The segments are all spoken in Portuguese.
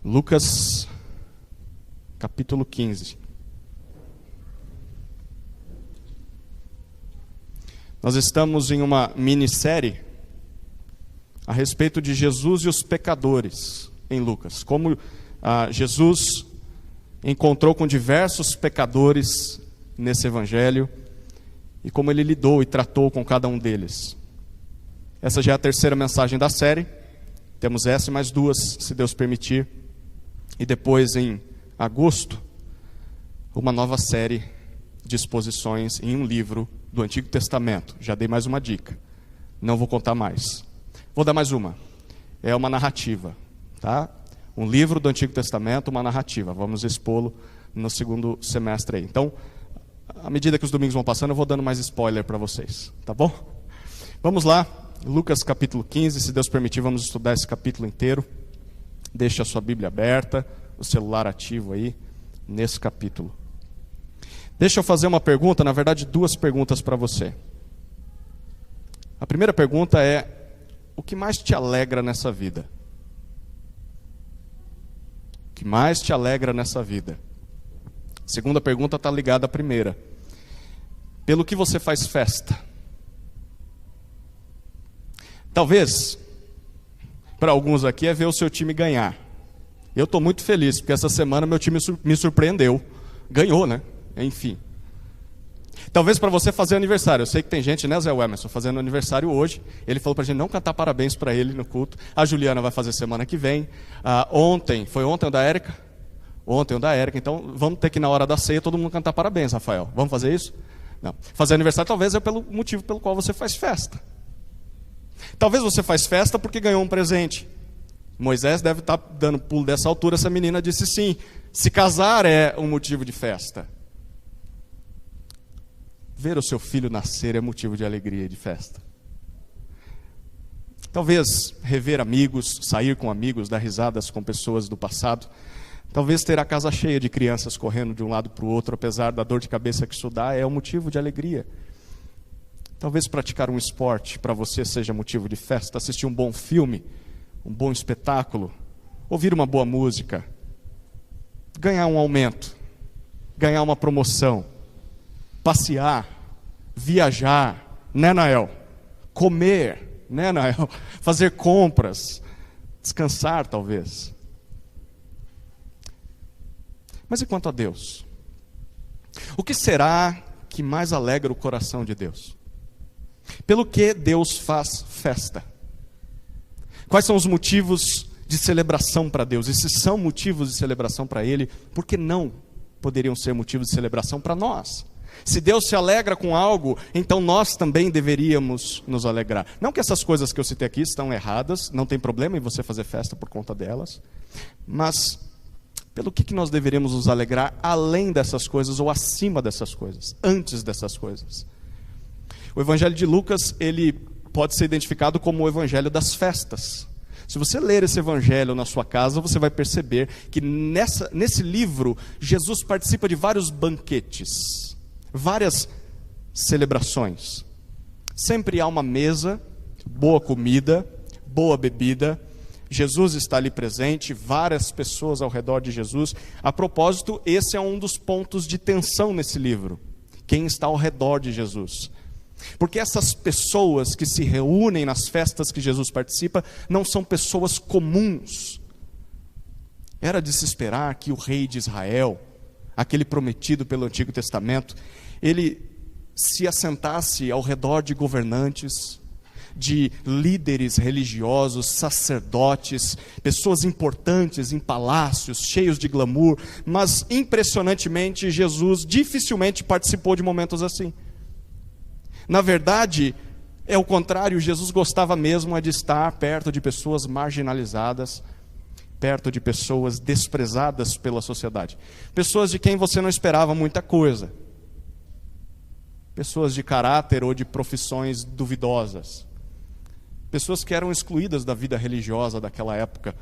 Lucas, capítulo 15. Nós estamos em uma minissérie a respeito de Jesus e os pecadores em Lucas. Como Jesus encontrou com diversos pecadores nesse evangelho e como ele lidou e tratou com cada um deles. Essa já é a terceira mensagem da série. Temos essa e mais duas, se Deus permitir. E depois, em agosto, uma nova série de exposições em um livro do Antigo Testamento. Já dei mais uma dica. Não vou contar mais. Vou dar mais uma. É uma narrativa, tá? Um livro do Antigo Testamento, uma narrativa. Vamos expô-lo no segundo semestre aí. Então, à medida que os domingos vão passando, eu vou dando mais spoiler para vocês, tá bom? Vamos lá, Lucas capítulo 15, se Deus permitir, vamos estudar esse capítulo inteiro. Deixe a sua Bíblia aberta, o celular ativo aí, nesse capítulo. Deixa eu fazer uma pergunta, na verdade duas perguntas para você. A primeira pergunta é: o que mais te alegra nessa vida? O que mais te alegra nessa vida? A segunda pergunta está ligada à primeira. Pelo que você faz festa? Talvez, para alguns aqui, é ver o seu time ganhar. Eu estou muito feliz, porque essa semana meu time me surpreendeu. Ganhou, né? Enfim. Talvez para você fazer aniversário. Eu sei que tem gente, né, Zé Emerson, fazendo aniversário hoje. Ele falou para a gente não cantar parabéns para ele no culto. A Juliana vai fazer semana que vem. Foi ontem o da Érica? Ontem o da Érica. Então vamos ter que, na hora da ceia, todo mundo cantar parabéns, Rafael. Vamos fazer isso? Não. Fazer aniversário talvez é pelo motivo pelo qual você faz festa. Talvez você faz festa porque ganhou um presente. Moisés deve estar dando pulo dessa altura. Essa menina disse sim. Se casar é um motivo de festa. Ver o seu filho nascer é motivo de alegria e de festa. Talvez rever amigos, sair com amigos, dar risadas com pessoas do passado. Talvez ter a casa cheia de crianças correndo de um lado para o outro, apesar da dor de cabeça que isso dá, é um motivo de alegria. Talvez praticar um esporte para você seja motivo de festa, assistir um bom filme, um bom espetáculo, ouvir uma boa música, ganhar um aumento, ganhar uma promoção, passear, viajar, né, Nael? Comer, né, Nael? Fazer compras, descansar talvez. Mas e quanto a Deus? O que será que mais alegra o coração de Deus? Pelo que Deus faz festa? Quais são os motivos de celebração para Deus? E se são motivos de celebração para Ele, por que não poderiam ser motivos de celebração para nós? Se Deus se alegra com algo, então nós também deveríamos nos alegrar. Não que essas coisas que eu citei aqui estão erradas, não tem problema em você fazer festa por conta delas, mas pelo que nós deveríamos nos alegrar além dessas coisas ou acima dessas coisas, antes dessas coisas? O Evangelho de Lucas, ele pode ser identificado como o Evangelho das festas. Se você ler esse Evangelho na sua casa, você vai perceber que nesse livro, Jesus participa de vários banquetes, várias celebrações. Sempre há uma mesa, boa comida, boa bebida. Jesus está ali presente, várias pessoas ao redor de Jesus. A propósito, esse é um dos pontos de tensão nesse livro. Quem está ao redor de Jesus? Porque essas pessoas que se reúnem nas festas que Jesus participa, não são pessoas comuns. Era de se esperar que o rei de Israel, aquele prometido pelo Antigo Testamento, ele se assentasse ao redor de governantes, de líderes religiosos, sacerdotes, pessoas importantes em palácios, cheios de glamour, mas impressionantemente Jesus dificilmente participou de momentos assim. Na verdade, é o contrário, Jesus gostava mesmo de estar perto de pessoas marginalizadas, perto de pessoas desprezadas pela sociedade, pessoas de quem você não esperava muita coisa, pessoas de caráter ou de profissões duvidosas, pessoas que eram excluídas da vida religiosa daquela época,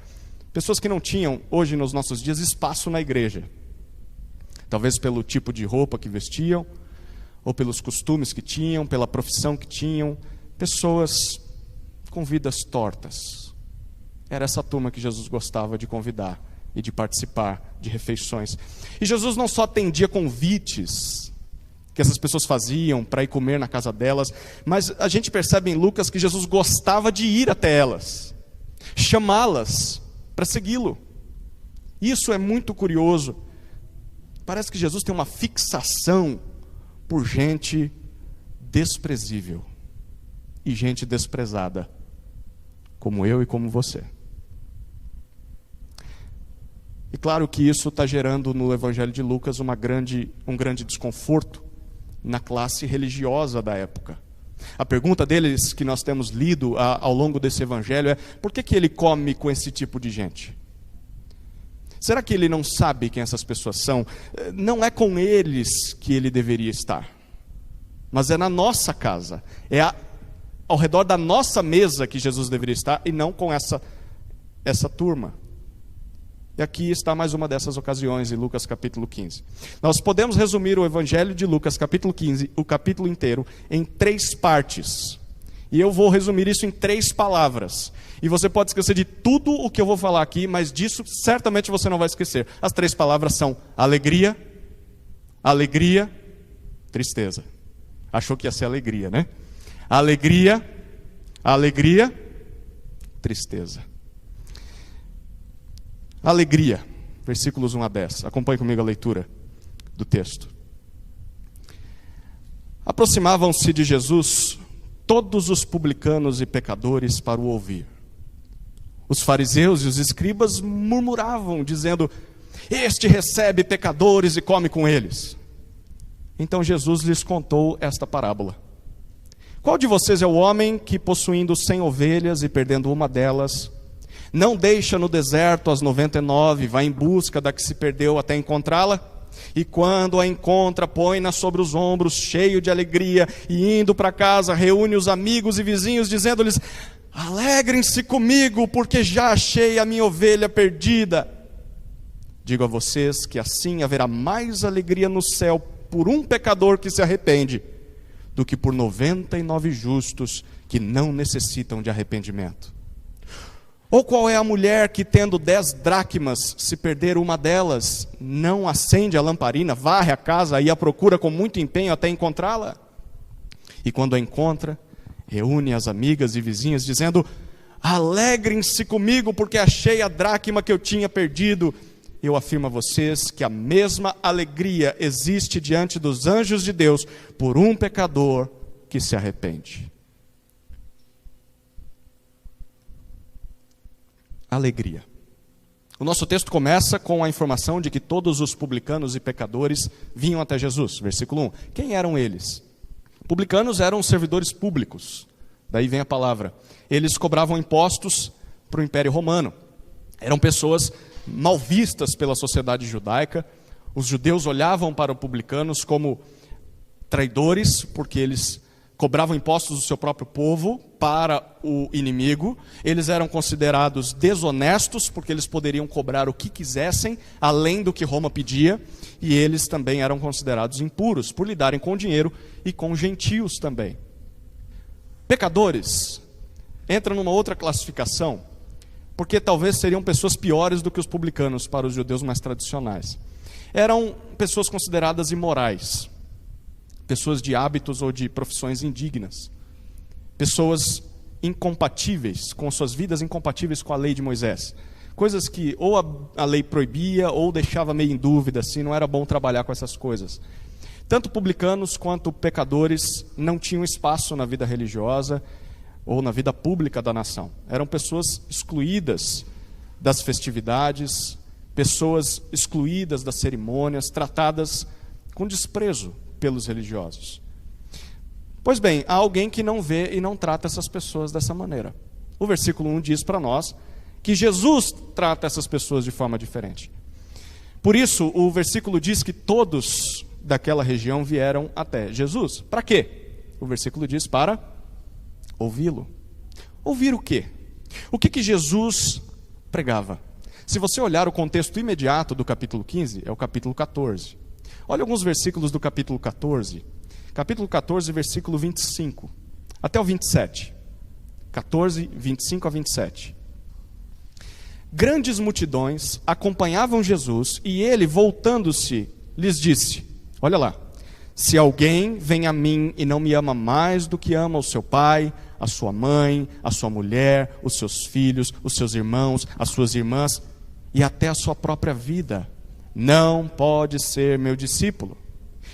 pessoas que não tinham, hoje nos nossos dias, espaço na igreja, talvez pelo tipo de roupa que vestiam, ou pelos costumes que tinham, pela profissão que tinham, pessoas com vidas tortas. Era essa turma que Jesus gostava de convidar e de participar de refeições. E Jesus não só atendia convites que essas pessoas faziam para ir comer na casa delas, mas a gente percebe em Lucas que Jesus gostava de ir até elas, chamá-las para segui-lo. Isso é muito curioso. Parece que Jesus tem uma fixação por gente desprezível e gente desprezada, como eu e como você. E claro que isso está gerando no Evangelho de Lucas um grande desconforto na classe religiosa da época. A pergunta deles que nós temos lido ao longo desse Evangelho é: por que ele come com esse tipo de gente? Será que ele não sabe quem essas pessoas são? Não é com eles que ele deveria estar, mas é na nossa casa, ao redor da nossa mesa que Jesus deveria estar, e não com essa turma. E aqui está mais uma dessas ocasiões, em Lucas capítulo 15. Nós podemos resumir o Evangelho de Lucas capítulo 15, o capítulo inteiro, em 3 partes. E eu vou resumir isso em 3 palavras. E você pode esquecer de tudo o que eu vou falar aqui, mas disso certamente você não vai esquecer. As 3 palavras são alegria, alegria, tristeza. Achou que ia ser alegria, né? Alegria, alegria, tristeza. Alegria, versículos 1 a 10. Acompanhe comigo a leitura do texto. Aproximavam-se de Jesus todos os publicanos e pecadores para o ouvir. Os fariseus e os escribas murmuravam, dizendo: este recebe pecadores e come com eles. Então Jesus lhes contou esta parábola. Qual de vocês é o homem que, possuindo 100 ovelhas e perdendo uma delas, não deixa no deserto as 99, vai em busca da que se perdeu até encontrá-la? E quando a encontra, põe-na sobre os ombros, cheio de alegria, e indo para casa, reúne os amigos e vizinhos, dizendo-lhes: alegrem-se comigo, porque já achei a minha ovelha perdida. Digo a vocês que assim haverá mais alegria no céu por um pecador que se arrepende, do que por 99 justos que não necessitam de arrependimento. Ou qual é a mulher que, tendo 10 dracmas, se perder uma delas, não acende a lamparina, varre a casa e a procura com muito empenho até encontrá-la? E quando a encontra, reúne as amigas e vizinhas, dizendo: alegrem-se comigo, porque achei a dracma que eu tinha perdido. Eu afirmo a vocês que a mesma alegria existe diante dos anjos de Deus por um pecador que se arrepende. Alegria. O nosso texto começa com a informação de que todos os publicanos e pecadores vinham até Jesus. Versículo 1. Quem eram eles? Publicanos eram servidores públicos. Daí vem a palavra. Eles cobravam impostos para o Império Romano. Eram pessoas mal vistas pela sociedade judaica. Os judeus olhavam para os publicanos como traidores, porque eles cobravam impostos do seu próprio povo para o inimigo. Eles eram considerados desonestos, porque eles poderiam cobrar o que quisessem, além do que Roma pedia. E eles também eram considerados impuros, por lidarem com dinheiro e com gentios também. Pecadores entram numa outra classificação, porque talvez seriam pessoas piores do que os publicanos para os judeus mais tradicionais. Eram pessoas consideradas imorais, pessoas de hábitos ou de profissões indignas, pessoas incompatíveis, com suas vidas incompatíveis com a lei de Moisés, coisas que ou a lei proibia ou deixava meio em dúvida, assim, não era bom trabalhar com essas coisas. Tanto publicanos quanto pecadores não tinham espaço na vida religiosa ou na vida pública da nação. Eram pessoas excluídas das festividades, pessoas excluídas das cerimônias, tratadas com desprezo pelos religiosos. Pois bem, há alguém que não vê e não trata essas pessoas dessa maneira. O versículo 1 diz para nós que Jesus trata essas pessoas de forma diferente. Por isso, o versículo diz que todos daquela região vieram até Jesus. Para quê? O versículo diz: para ouvi-lo. Ouvir o quê? O que Jesus pregava? Se você olhar o contexto imediato do capítulo 15, é o capítulo 14. Olha alguns versículos do capítulo 14. Capítulo 14, versículo 25, até o 27. 14, 25 a 27. Grandes multidões acompanhavam Jesus e ele, voltando-se, lhes disse, olha lá, se alguém vem a mim e não me ama mais do que ama o seu pai, a sua mãe, a sua mulher, os seus filhos, os seus irmãos, as suas irmãs e até a sua própria vida, não pode ser meu discípulo.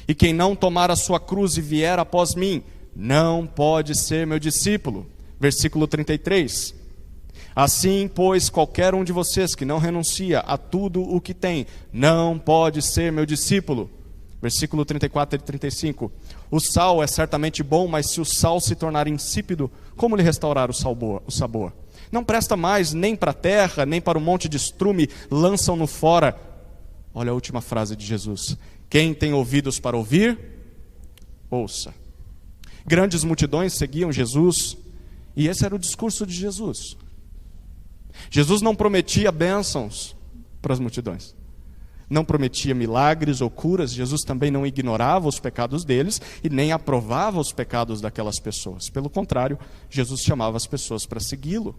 E quem não tomar a sua cruz e vier após mim, não pode ser meu discípulo. Versículo 33. Assim, pois, qualquer um de vocês que não renuncia a tudo o que tem, não pode ser meu discípulo. Versículo 34 e 35. O sal é certamente bom, mas se o sal se tornar insípido, como lhe restaurar o sabor? Não presta mais nem para a terra, nem para o monte de estrume, lançam-no fora. Olha a última frase de Jesus. Quem tem ouvidos para ouvir, ouça. Grandes multidões seguiam Jesus, e esse era o discurso de Jesus. Jesus não prometia bênçãos para as multidões. Não prometia milagres ou curas. Jesus também não ignorava os pecados deles e nem aprovava os pecados daquelas pessoas. Pelo contrário, Jesus chamava as pessoas para segui-lo.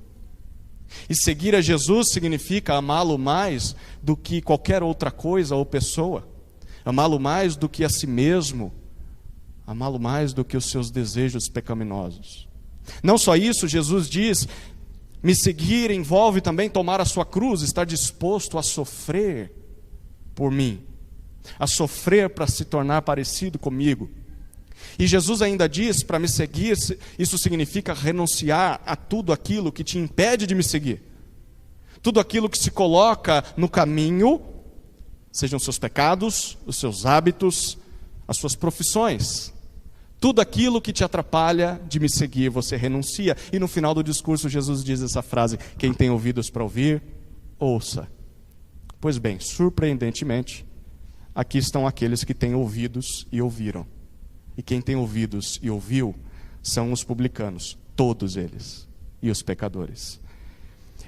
E seguir a Jesus significa amá-lo mais do que qualquer outra coisa ou pessoa. Amá-lo mais do que a si mesmo. Amá-lo mais do que os seus desejos pecaminosos. Não só isso, Jesus diz, me seguir envolve também tomar a sua cruz, estar disposto a sofrer por mim, a sofrer para se tornar parecido comigo. E Jesus ainda diz, para me seguir, isso significa renunciar a tudo aquilo que te impede de me seguir. Tudo aquilo que se coloca no caminho, sejam os seus pecados, os seus hábitos, as suas profissões. Tudo aquilo que te atrapalha de me seguir, você renuncia. E no final do discurso, Jesus diz essa frase, quem tem ouvidos para ouvir, ouça. Pois bem, surpreendentemente, aqui estão aqueles que têm ouvidos e ouviram. E quem tem ouvidos e ouviu são os publicanos, todos eles, e os pecadores.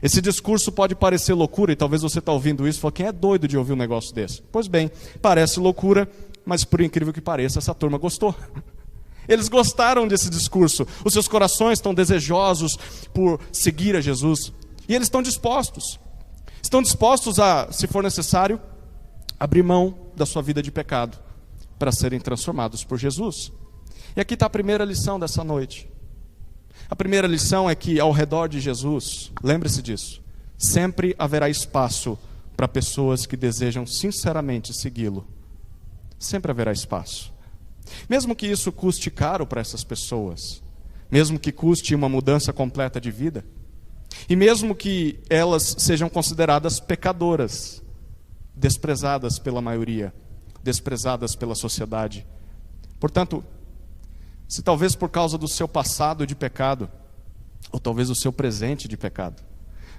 Esse discurso pode parecer loucura, e talvez você está ouvindo isso e fala, quem é doido de ouvir um negócio desse? Pois bem, parece loucura, mas por incrível que pareça, essa turma gostou. Eles gostaram desse discurso, os seus corações estão desejosos por seguir a Jesus, e eles estão dispostos a, se for necessário, abrir mão da sua vida de pecado, para serem transformados por Jesus. E aqui está a primeira lição dessa noite. A primeira lição é que ao redor de Jesus, lembre-se disso, sempre haverá espaço para pessoas que desejam sinceramente segui-lo. Sempre haverá espaço. Mesmo que isso custe caro para essas pessoas, mesmo que custe uma mudança completa de vida, e mesmo que elas sejam consideradas pecadoras, desprezadas pela maioria, desprezadas pela sociedade. Portanto, se talvez por causa do seu passado de pecado, ou talvez o seu presente de pecado,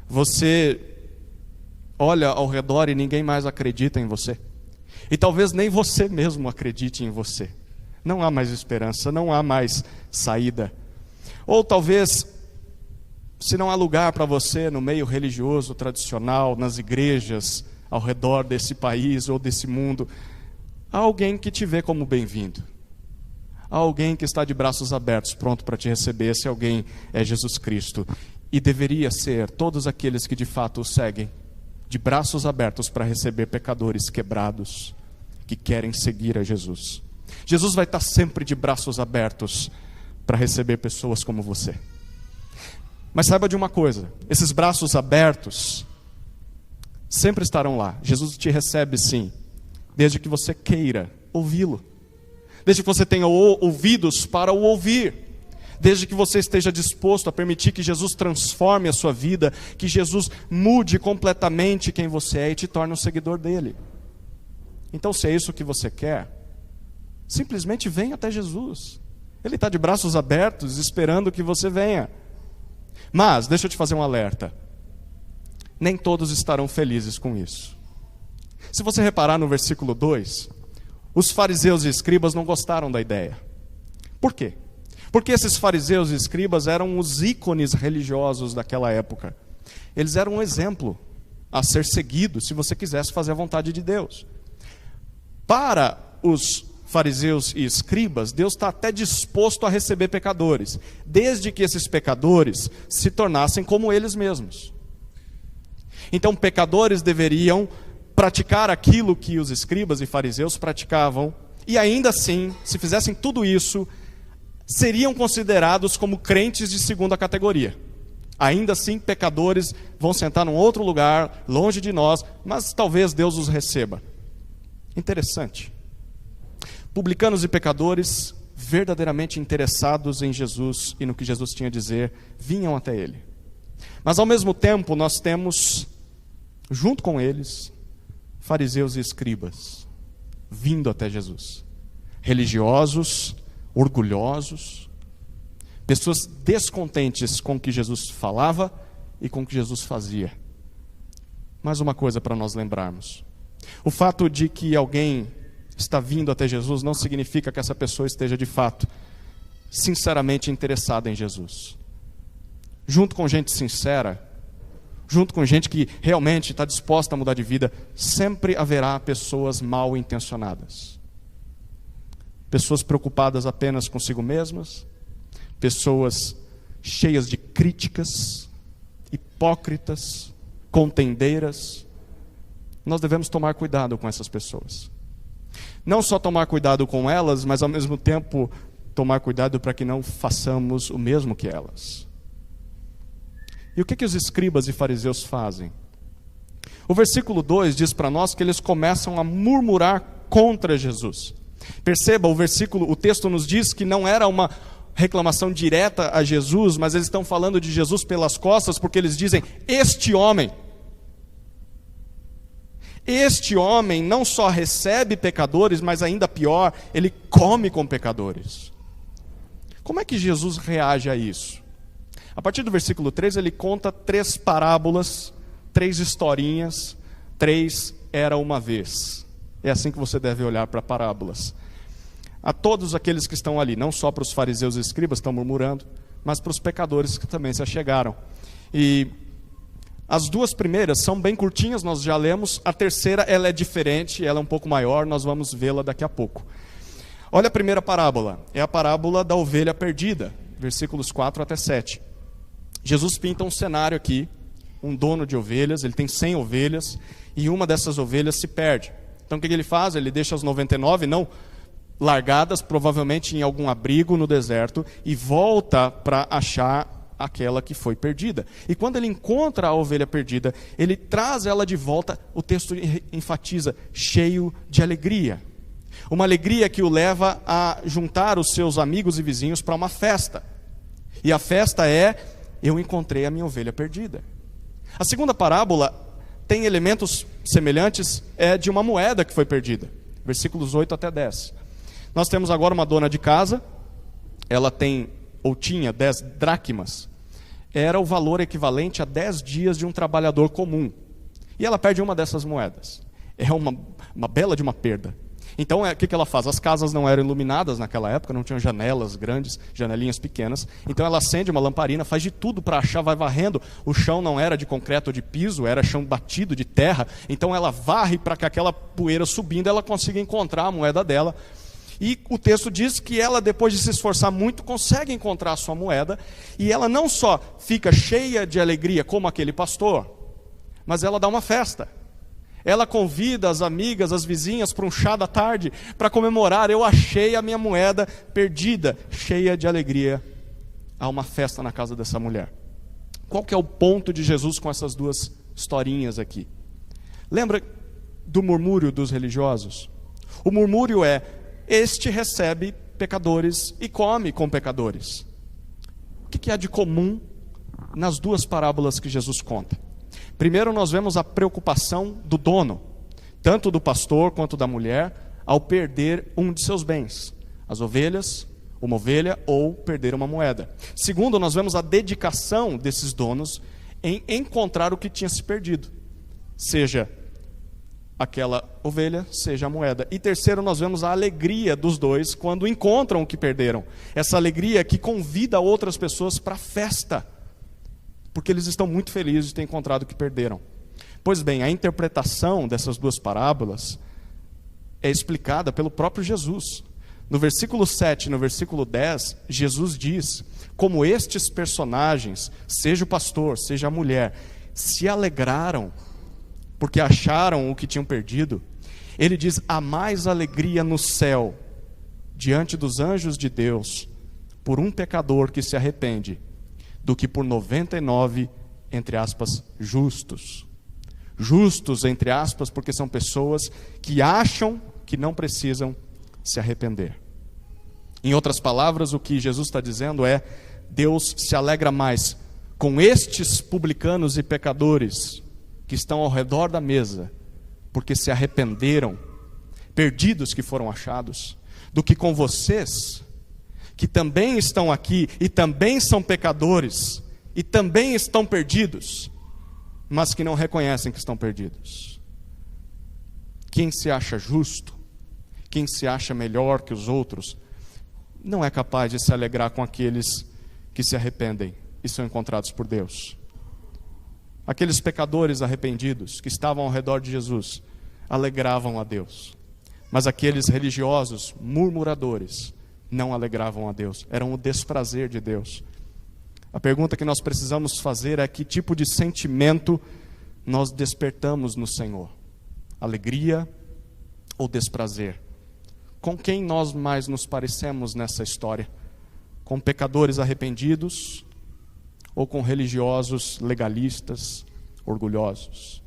você olha ao redor e ninguém mais acredita em você, e talvez nem você mesmo acredite em você, não há mais esperança, não há mais saída, ou talvez, se não há lugar para você no meio religioso, tradicional, nas igrejas, ao redor desse país ou desse mundo, há alguém que te vê como bem-vindo. Há alguém que está de braços abertos, pronto para te receber. Esse alguém é Jesus Cristo. E deveria ser todos aqueles que de fato o seguem, de braços abertos para receber pecadores quebrados, que querem seguir a Jesus. Jesus vai estar sempre de braços abertos para receber pessoas como você. Mas saiba de uma coisa, esses braços abertos sempre estarão lá. Jesus te recebe sim, desde que você queira ouvi-lo, desde que você tenha ouvidos para o ouvir, desde que você esteja disposto a permitir que Jesus transforme a sua vida, que Jesus mude completamente quem você é e te torne um seguidor dele. Então, se é isso que você quer, simplesmente venha até Jesus. Ele está de braços abertos esperando que você venha. Mas, deixa eu te fazer um alerta, nem todos estarão felizes com isso. Se você reparar no versículo 2, os fariseus e escribas não gostaram da ideia. Por quê? Porque esses fariseus e escribas eram os ícones religiosos daquela época. Eles eram um exemplo a ser seguido se você quisesse fazer a vontade de Deus. Para os fariseus e escribas, Deus está até disposto a receber pecadores, desde que esses pecadores se tornassem como eles mesmos. Então, pecadores deveriam praticar aquilo que os escribas e fariseus praticavam, e ainda assim, se fizessem tudo isso, seriam considerados como crentes de segunda categoria. Ainda assim, pecadores vão sentar num outro lugar, longe de nós, mas talvez Deus os receba. Interessante. Publicanos e pecadores, verdadeiramente interessados em Jesus e no que Jesus tinha a dizer, vinham até Ele. Mas ao mesmo tempo, nós temos, junto com eles, fariseus e escribas, vindo até Jesus. Religiosos, orgulhosos, pessoas descontentes com o que Jesus falava e com o que Jesus fazia. Mais uma coisa para nós lembrarmos. O fato de que alguém está vindo até Jesus não significa que essa pessoa esteja de fato, sinceramente interessada em Jesus. Junto com gente sincera, junto com gente que realmente está disposta a mudar de vida, sempre haverá pessoas mal intencionadas. Pessoas preocupadas apenas consigo mesmas, pessoas cheias de críticas, hipócritas, contendeiras. Nós devemos tomar cuidado com essas pessoas. Não só tomar cuidado com elas, mas ao mesmo tempo tomar cuidado para que não façamos o mesmo que elas. E o que os escribas e fariseus fazem? O versículo 2 diz para nós que eles começam a murmurar contra Jesus. Perceba, o texto nos diz que não era uma reclamação direta a Jesus, mas eles estão falando de Jesus pelas costas, porque eles dizem, este homem não só recebe pecadores, mas ainda pior, ele come com pecadores. Como é que Jesus reage a isso? A partir do versículo 3, ele conta 3 parábolas, 3 historinhas, 3 era uma vez. É assim que você deve olhar para parábolas. A todos aqueles que estão ali, não só para os fariseus e escribas que estão murmurando, mas para os pecadores que também se achegaram. E as 2 primeiras são bem curtinhas, nós já lemos. A terceira, ela é diferente, ela é um pouco maior, nós vamos vê-la daqui a pouco. Olha a primeira parábola, é a parábola da ovelha perdida, versículos 4 até 7. Jesus pinta um cenário aqui, um dono de ovelhas, ele tem 100 ovelhas, e uma dessas ovelhas se perde. Então o que ele faz? Ele deixa as 99, não largadas, provavelmente em algum abrigo no deserto, e volta para achar aquela que foi perdida. E quando ele encontra a ovelha perdida, ele traz ela de volta, o texto enfatiza, cheio de alegria. Uma alegria que o leva a juntar os seus amigos e vizinhos para uma festa. E a festa é, eu encontrei a minha ovelha perdida. A segunda parábola tem elementos semelhantes, de uma moeda que foi perdida. Versículos 8 até 10. Nós temos agora uma dona de casa, ela tem, ou tinha 10 dracmas. Era o valor equivalente a 10 dias de um trabalhador comum. E ela perde uma dessas moedas. É uma bela de uma perda. Então, o que ela faz? As casas não eram iluminadas naquela época, não tinham janelas grandes, janelinhas pequenas. Então, ela acende uma lamparina, faz de tudo para achar, vai varrendo. O chão não era de concreto ou de piso, era chão batido de terra. Então, ela varre para que aquela poeira subindo, ela consiga encontrar a moeda dela. E o texto diz que ela, depois de se esforçar muito, consegue encontrar a sua moeda. E ela não só fica cheia de alegria como aquele pastor, mas ela dá uma festa. Ela convida as amigas, as vizinhas para um chá da tarde, para comemorar, eu achei a minha moeda perdida, cheia de alegria. Há uma festa na casa dessa mulher. Qual que é o ponto de Jesus com essas 2 historinhas aqui? Lembra do murmúrio dos religiosos? O murmúrio é, este recebe pecadores e come com pecadores. O que há de comum nas 2 parábolas que Jesus conta? Primeiro nós vemos a preocupação do dono, tanto do pastor quanto da mulher, ao perder um de seus bens, as ovelhas, uma ovelha ou perder uma moeda. Segundo, nós vemos a dedicação desses donos em encontrar o que tinha se perdido, seja aquela ovelha, seja a moeda. E terceiro, nós vemos a alegria dos 2 quando encontram o que perderam. Essa alegria que convida outras pessoas para a festa, porque eles estão muito felizes de ter encontrado o que perderam. Pois bem, a interpretação dessas 2 parábolas é explicada pelo próprio Jesus. No versículo 7 e no versículo 10, Jesus diz como estes personagens, seja o pastor, seja a mulher, se alegraram, porque acharam o que tinham perdido, ele diz: há mais alegria no céu, diante dos anjos de Deus, por um pecador que se arrepende, do que por 99, entre aspas, justos. Justos, entre aspas, porque são pessoas que acham que não precisam se arrepender. Em outras palavras, o que Jesus está dizendo é: Deus se alegra mais com estes publicanos e pecadores que estão ao redor da mesa, porque se arrependeram, perdidos que foram achados, do que com vocês, que também estão aqui e também são pecadores e também estão perdidos, mas que não reconhecem que estão perdidos. Quem se acha justo, quem se acha melhor que os outros, não é capaz de se alegrar com aqueles que se arrependem e são encontrados por Deus. Aqueles pecadores arrependidos que estavam ao redor de Jesus alegravam a Deus, mas aqueles religiosos murmuradores não alegravam a Deus, eram o desprazer de Deus. A pergunta que nós precisamos fazer é: que tipo de sentimento nós despertamos no Senhor? Alegria ou desprazer? Com quem nós mais nos parecemos nessa história? Com pecadores arrependidos ou com religiosos legalistas, orgulhosos?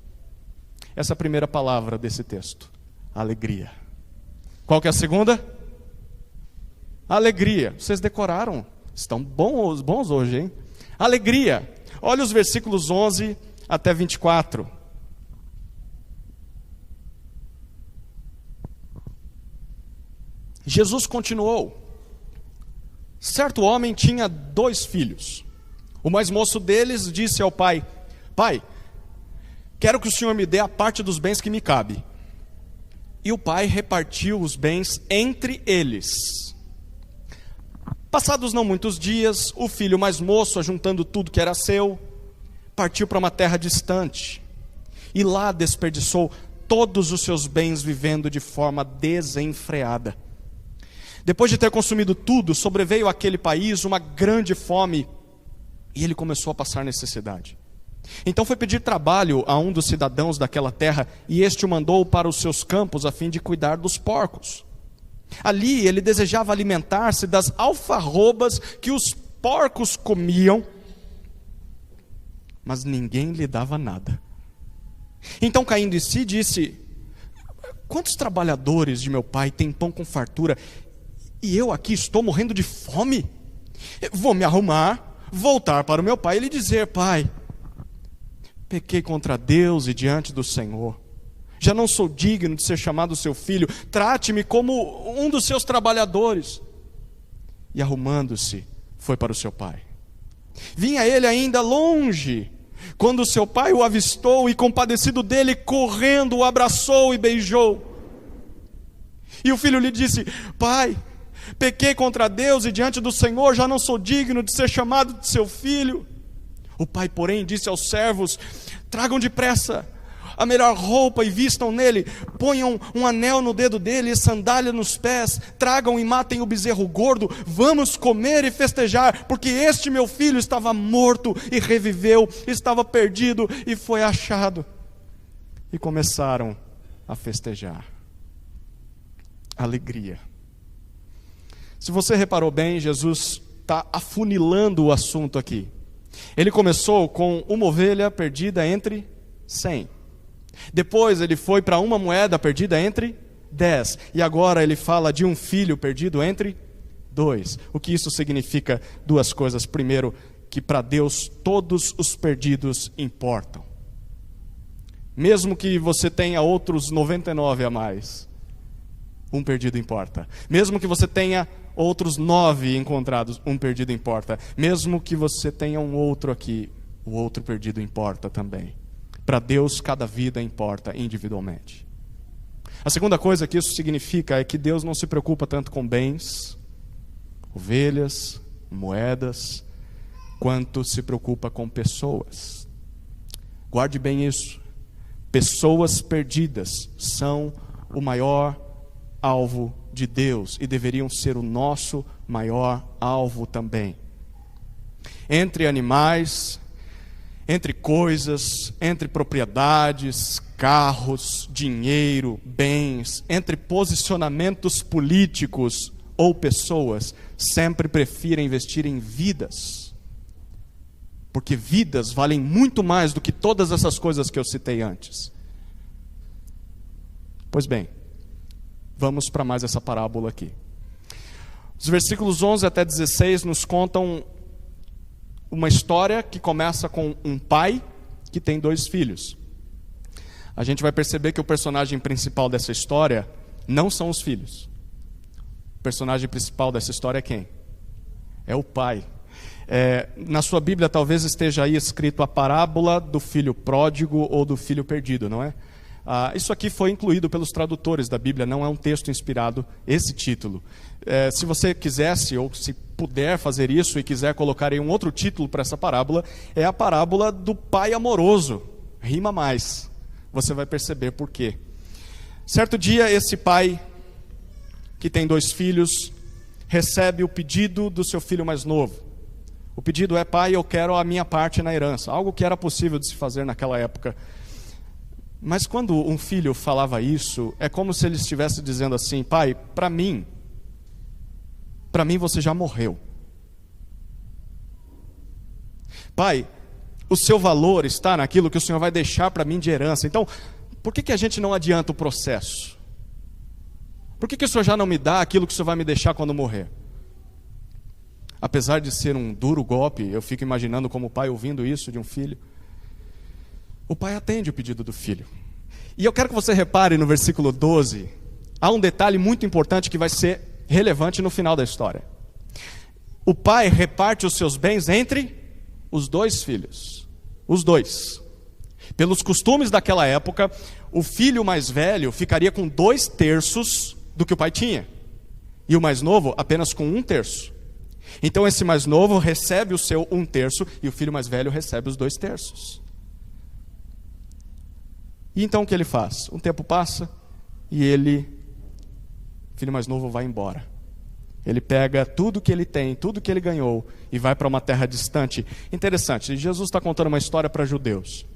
Essa é a primeira palavra desse texto: alegria. Qual que é a segunda? Alegria. Vocês decoraram? Estão bons hoje, hein? Alegria. Olha os versículos 11 até 24. Jesus continuou: certo homem tinha 2 filhos. O mais moço deles disse ao pai: pai, quero que o senhor me dê a parte dos bens que me cabe. E o pai repartiu os bens entre eles. Passados não muitos dias, o filho mais moço, ajuntando tudo que era seu, partiu para uma terra distante, e lá desperdiçou todos os seus bens, vivendo de forma desenfreada. Depois de ter consumido tudo, sobreveio àquele país uma grande fome, e ele começou a passar necessidade. Então foi pedir trabalho a um dos cidadãos daquela terra, e este o mandou para os seus campos a fim de cuidar dos porcos. Ali ele desejava alimentar-se das alfarrobas que os porcos comiam, mas ninguém lhe dava nada. Então, caindo em si, disse: quantos trabalhadores de meu pai têm pão com fartura, e eu aqui estou morrendo de fome? Vou me arrumar, voltar para o meu pai e lhe dizer: pai, pequei contra Deus e diante do Senhor. Já não sou digno de ser chamado seu filho. Trate-me como um dos seus trabalhadores. E arrumando-se, foi para o seu pai. Vinha ele ainda longe, quando seu pai o avistou e, compadecido dele, correndo, o abraçou e beijou. E o filho lhe disse: pai, pequei contra Deus e diante do Senhor, já não sou digno de ser chamado de seu filho. O pai, porém, disse aos servos: tragam depressa a melhor roupa e vistam nele, ponham um anel no dedo dele e sandália nos pés, tragam e matem o bezerro gordo, vamos comer e festejar, porque este meu filho estava morto e reviveu, estava perdido e foi achado. E começaram a festejar. Alegria. Se você reparou bem, Jesus está afunilando o assunto aqui. Ele começou com uma ovelha perdida entre 100. Depois ele foi para uma moeda perdida entre 10. E agora ele fala de um filho perdido entre 2. O que isso significa? 2 coisas. Primeiro, que para Deus todos os perdidos importam. Mesmo que você tenha outros 99 a mais, um perdido importa. Mesmo que você tenha outros 9 encontrados, um perdido importa. Mesmo que você tenha um outro aqui, o outro perdido importa também. Para Deus, cada vida importa individualmente. A segunda coisa que isso significa é que Deus não se preocupa tanto com bens, ovelhas, moedas, quanto se preocupa com pessoas. Guarde bem isso. Pessoas perdidas são o maior alvo de Deus e deveriam ser o nosso maior alvo também. Entre animais, entre coisas, entre propriedades, carros, dinheiro, bens, entre posicionamentos políticos ou pessoas, sempre prefira investir em vidas. Porque vidas valem muito mais do que todas essas coisas que eu citei antes. Pois bem, vamos para mais essa parábola aqui. Os versículos 11 até 16 nos contam uma história que começa com um pai que tem 2 filhos. A gente vai perceber que o personagem principal dessa história não são os filhos. O personagem principal dessa história é quem? É o pai. Na sua Bíblia talvez esteja aí escrito a parábola do filho pródigo ou do filho perdido, não é? Isso aqui foi incluído pelos tradutores da Bíblia, não é um texto inspirado, esse título. Se você quisesse, ou se puder fazer isso e quiser colocar aí um outro título para essa parábola, é a parábola do pai amoroso. Rima mais. Você vai perceber por quê. Certo dia, esse pai, que tem 2 filhos, recebe o pedido do seu filho mais novo. O pedido é: pai, eu quero a minha parte na herança. Algo que era possível de se fazer naquela época. Mas quando um filho falava isso, é como se ele estivesse dizendo assim: pai, para mim você já morreu. Pai, o seu valor está naquilo que o Senhor vai deixar para mim de herança. Então, por que a gente não adianta o processo? Por que o Senhor já não me dá aquilo que o Senhor vai me deixar quando morrer? Apesar de ser um duro golpe, eu fico imaginando como o pai ouvindo isso de um filho. O pai atende o pedido do filho. E eu quero que você repare no versículo 12, há um detalhe muito importante que vai ser relevante no final da história. O pai reparte os seus bens entre os 2 filhos. Os 2. Pelos costumes daquela época, o filho mais velho ficaria com 2/3 do que o pai tinha. E o mais novo apenas com 1/3. Então esse mais novo recebe o seu 1/3 e o filho mais velho recebe os 2/3. E então o que ele faz? Um tempo passa e o filho mais novo vai embora. Ele pega tudo que ele tem, tudo que ele ganhou e vai para uma terra distante. Interessante, Jesus está contando uma história para judeus.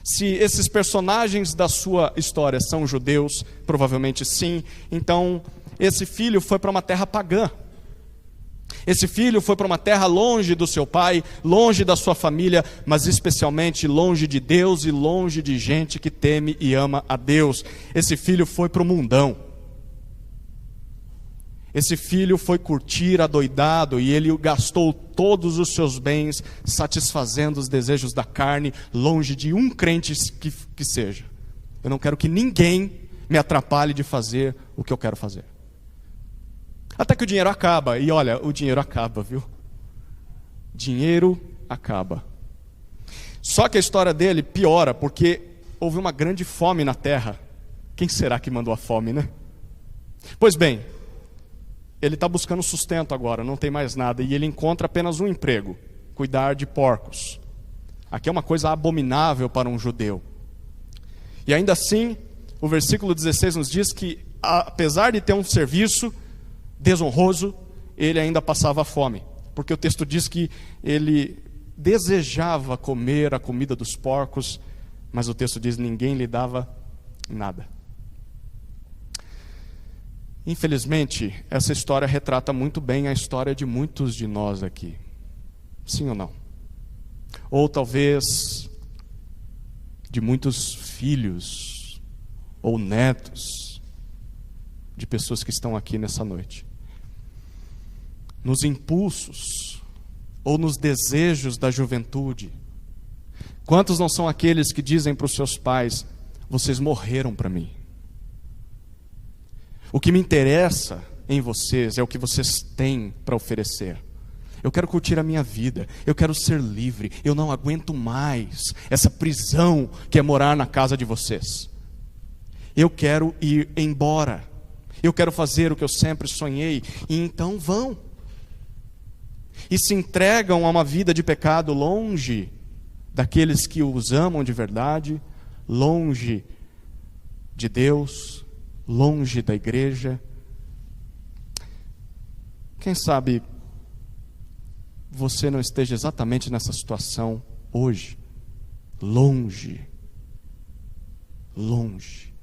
Se esses personagens da sua história são judeus, provavelmente sim, então esse filho foi para uma terra pagã. Esse filho foi para uma terra longe do seu pai, longe da sua família, mas especialmente longe de Deus e longe de gente que teme e ama a Deus. Esse filho foi para o mundão. Esse filho foi curtir adoidado e ele gastou todos os seus bens satisfazendo os desejos da carne, longe de um crente que seja. Eu não quero que ninguém me atrapalhe de fazer o que eu quero fazer. Até que o dinheiro acaba. E olha, o dinheiro acaba, viu? Dinheiro acaba. Só que a história dele piora, porque houve uma grande fome na terra. Quem será que mandou a fome, né? Pois bem, ele está buscando sustento agora, não tem mais nada. E ele encontra apenas um emprego: cuidar de porcos. Aqui é uma coisa abominável para um judeu. E ainda assim, o versículo 16 nos diz que, apesar de ter um serviço desonroso, ele ainda passava fome, porque o texto diz que ele desejava comer a comida dos porcos, mas o texto diz que ninguém lhe dava nada. Infelizmente, essa história retrata muito bem a história de muitos de nós aqui. Sim ou não? Ou talvez de muitos filhos ou netos de pessoas que estão aqui nessa noite. Nos impulsos ou nos desejos da juventude. Quantos não são aqueles que dizem para os seus pais: vocês morreram para mim. O que me interessa em vocês é o que vocês têm para oferecer. Eu quero curtir a minha vida, eu quero ser livre, eu não aguento mais essa prisão que é morar na casa de vocês. Eu quero ir embora, eu quero fazer o que eu sempre sonhei, e então vão. E se entregam a uma vida de pecado longe daqueles que os amam de verdade, longe de Deus, longe da igreja. Quem sabe você não esteja exatamente nessa situação hoje, longe. Longe.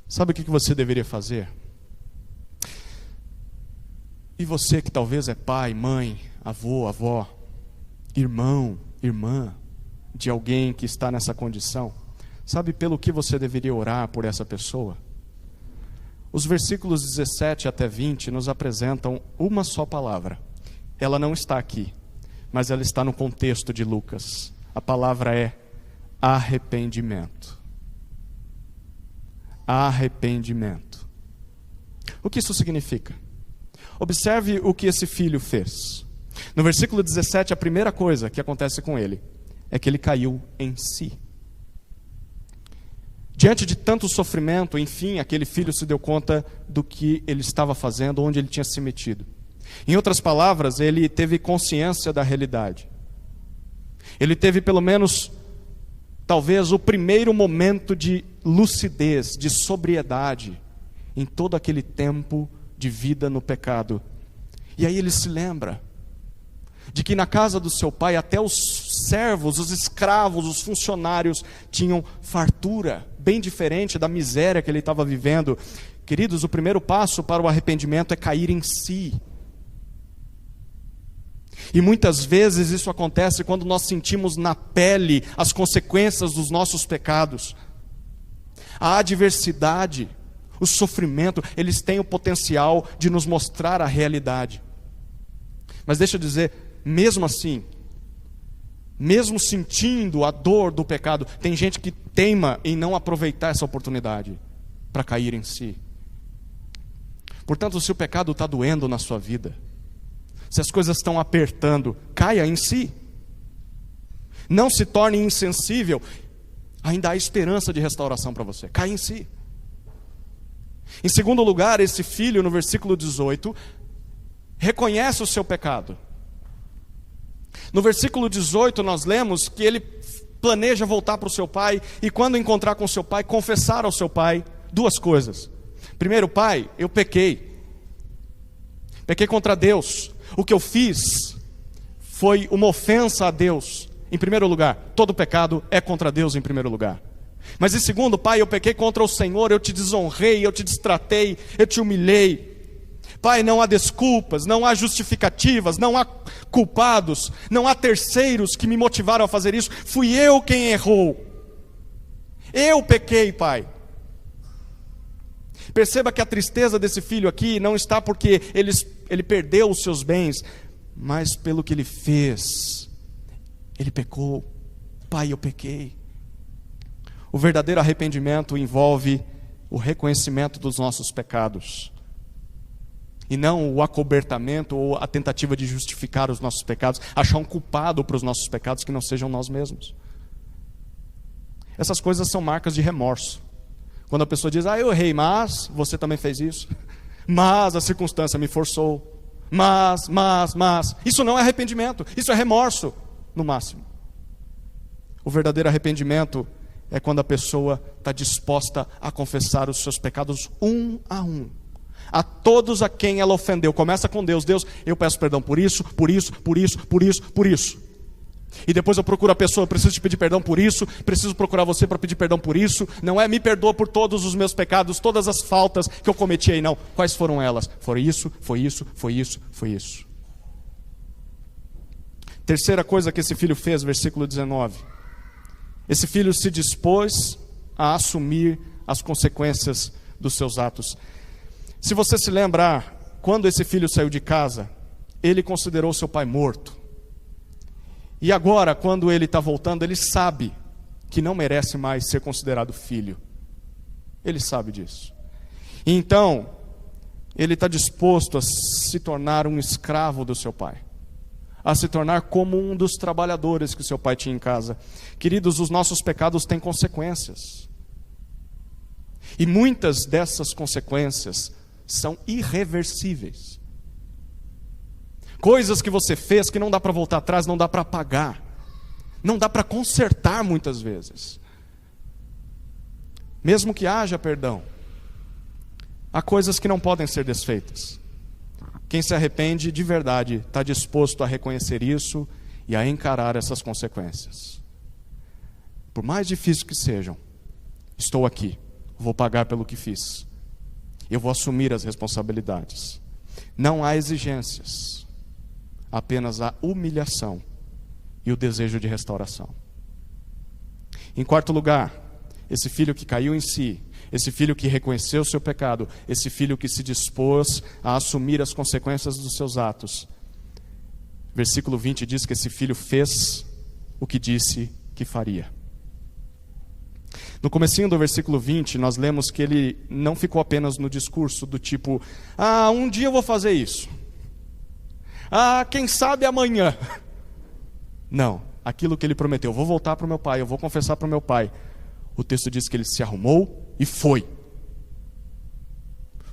Sabe o que você deveria fazer? E você que talvez é pai, mãe, avô, avó, irmão, irmã de alguém que está nessa condição, sabe pelo que você deveria orar por essa pessoa? Os versículos 17 até 20 nos apresentam uma só palavra. Ela não está aqui, mas ela está no contexto de Lucas. A palavra é arrependimento. Arrependimento. O que isso significa? Observe o que esse filho fez. No versículo 17, a primeira coisa que acontece com ele é que ele caiu em si. Diante de tanto sofrimento, enfim, aquele filho se deu conta do que ele estava fazendo, onde ele tinha se metido. Em outras palavras, ele teve consciência da realidade. Ele teve pelo menos, talvez, o primeiro momento de lucidez, de sobriedade, em todo aquele tempo de vida no pecado. E aí ele se lembra de que na casa do seu pai até os servos, os escravos, os funcionários tinham fartura, bem diferente da miséria que ele estava vivendo. Queridos, o primeiro passo para o arrependimento é cair em si. E muitas vezes isso acontece quando nós sentimos na pele as consequências dos nossos pecados. A adversidade, o sofrimento, eles têm o potencial de nos mostrar a realidade. Mas deixa eu dizer, mesmo assim, mesmo sentindo a dor do pecado, tem gente que teima em não aproveitar essa oportunidade para cair em si. Portanto, se o pecado está doendo na sua vida, se as coisas estão apertando, caia em si. Não se torne insensível. Ainda há esperança de restauração para você. Caia em si. Em segundo lugar, esse filho, no versículo 18, reconhece o seu pecado. No versículo 18, nós lemos que ele planeja voltar para o seu pai, e quando encontrar com o seu pai, confessar ao seu pai duas coisas. Primeiro, pai, eu pequei. Pequei contra Deus. O que eu fiz foi uma ofensa a Deus, em primeiro lugar. Todo pecado é contra Deus em primeiro lugar. Mas em segundo, pai, eu pequei contra o Senhor, eu te desonrei, eu te destratei, eu te humilhei. Pai, não há desculpas, não há justificativas, não há culpados, não há terceiros que me motivaram a fazer isso. Fui eu quem errou. Eu pequei, pai. Perceba que a tristeza desse filho aqui não está porque ele perdeu os seus bens, mas pelo que ele fez. Ele pecou. Pai, eu pequei. O verdadeiro arrependimento envolve o reconhecimento dos nossos pecados, e não o acobertamento ou a tentativa de justificar os nossos pecados, achar um culpado para os nossos pecados que não sejam nós mesmos. Essas coisas são marcas de remorso. Quando a pessoa diz, eu errei, mas você também fez isso. Mas a circunstância me forçou. Mas. Isso não é arrependimento, isso é remorso, no máximo. O verdadeiro arrependimento é quando a pessoa está disposta a confessar os seus pecados um a todos a quem ela ofendeu. Começa com Deus. Deus, eu peço perdão por isso. E depois eu procuro a pessoa, preciso te pedir perdão por isso, preciso procurar você para pedir perdão por isso. Não é me perdoa por todos os meus pecados, todas as faltas que eu cometi aí, não. Quais foram elas? Foi isso. Terceira coisa que esse filho fez, versículo 19. Esse filho se dispôs a assumir as consequências dos seus atos. Se você se lembrar, quando esse filho saiu de casa, ele considerou seu pai morto. E agora, quando ele está voltando, ele sabe que não merece mais ser considerado filho. Ele sabe disso. E então, ele está disposto a se tornar um escravo do seu pai, a se tornar como um dos trabalhadores que o seu pai tinha em casa. Queridos, os nossos pecados têm consequências. E muitas dessas consequências são irreversíveis. Coisas que você fez que não dá para voltar atrás, não dá para apagar, não dá para consertar muitas vezes. Mesmo que haja perdão, há coisas que não podem ser desfeitas. Quem se arrepende de verdade está disposto a reconhecer isso e a encarar essas consequências. Por mais difíceis que sejam, estou aqui, vou pagar pelo que fiz. Eu vou assumir as responsabilidades. Não há exigências, apenas a humilhação e o desejo de restauração. Em quarto lugar, esse filho que caiu em si, esse filho que reconheceu o seu pecado, esse filho que se dispôs a assumir as consequências dos seus atos. Versículo 20 diz que esse filho fez o que disse que faria. No comecinho do versículo 20, nós lemos que ele não ficou apenas no discurso do tipo, um dia eu vou fazer isso. Quem sabe amanhã. Não, aquilo que ele prometeu, eu vou voltar para o meu pai, eu vou confessar para o meu pai. O texto diz que ele se arrumou e foi.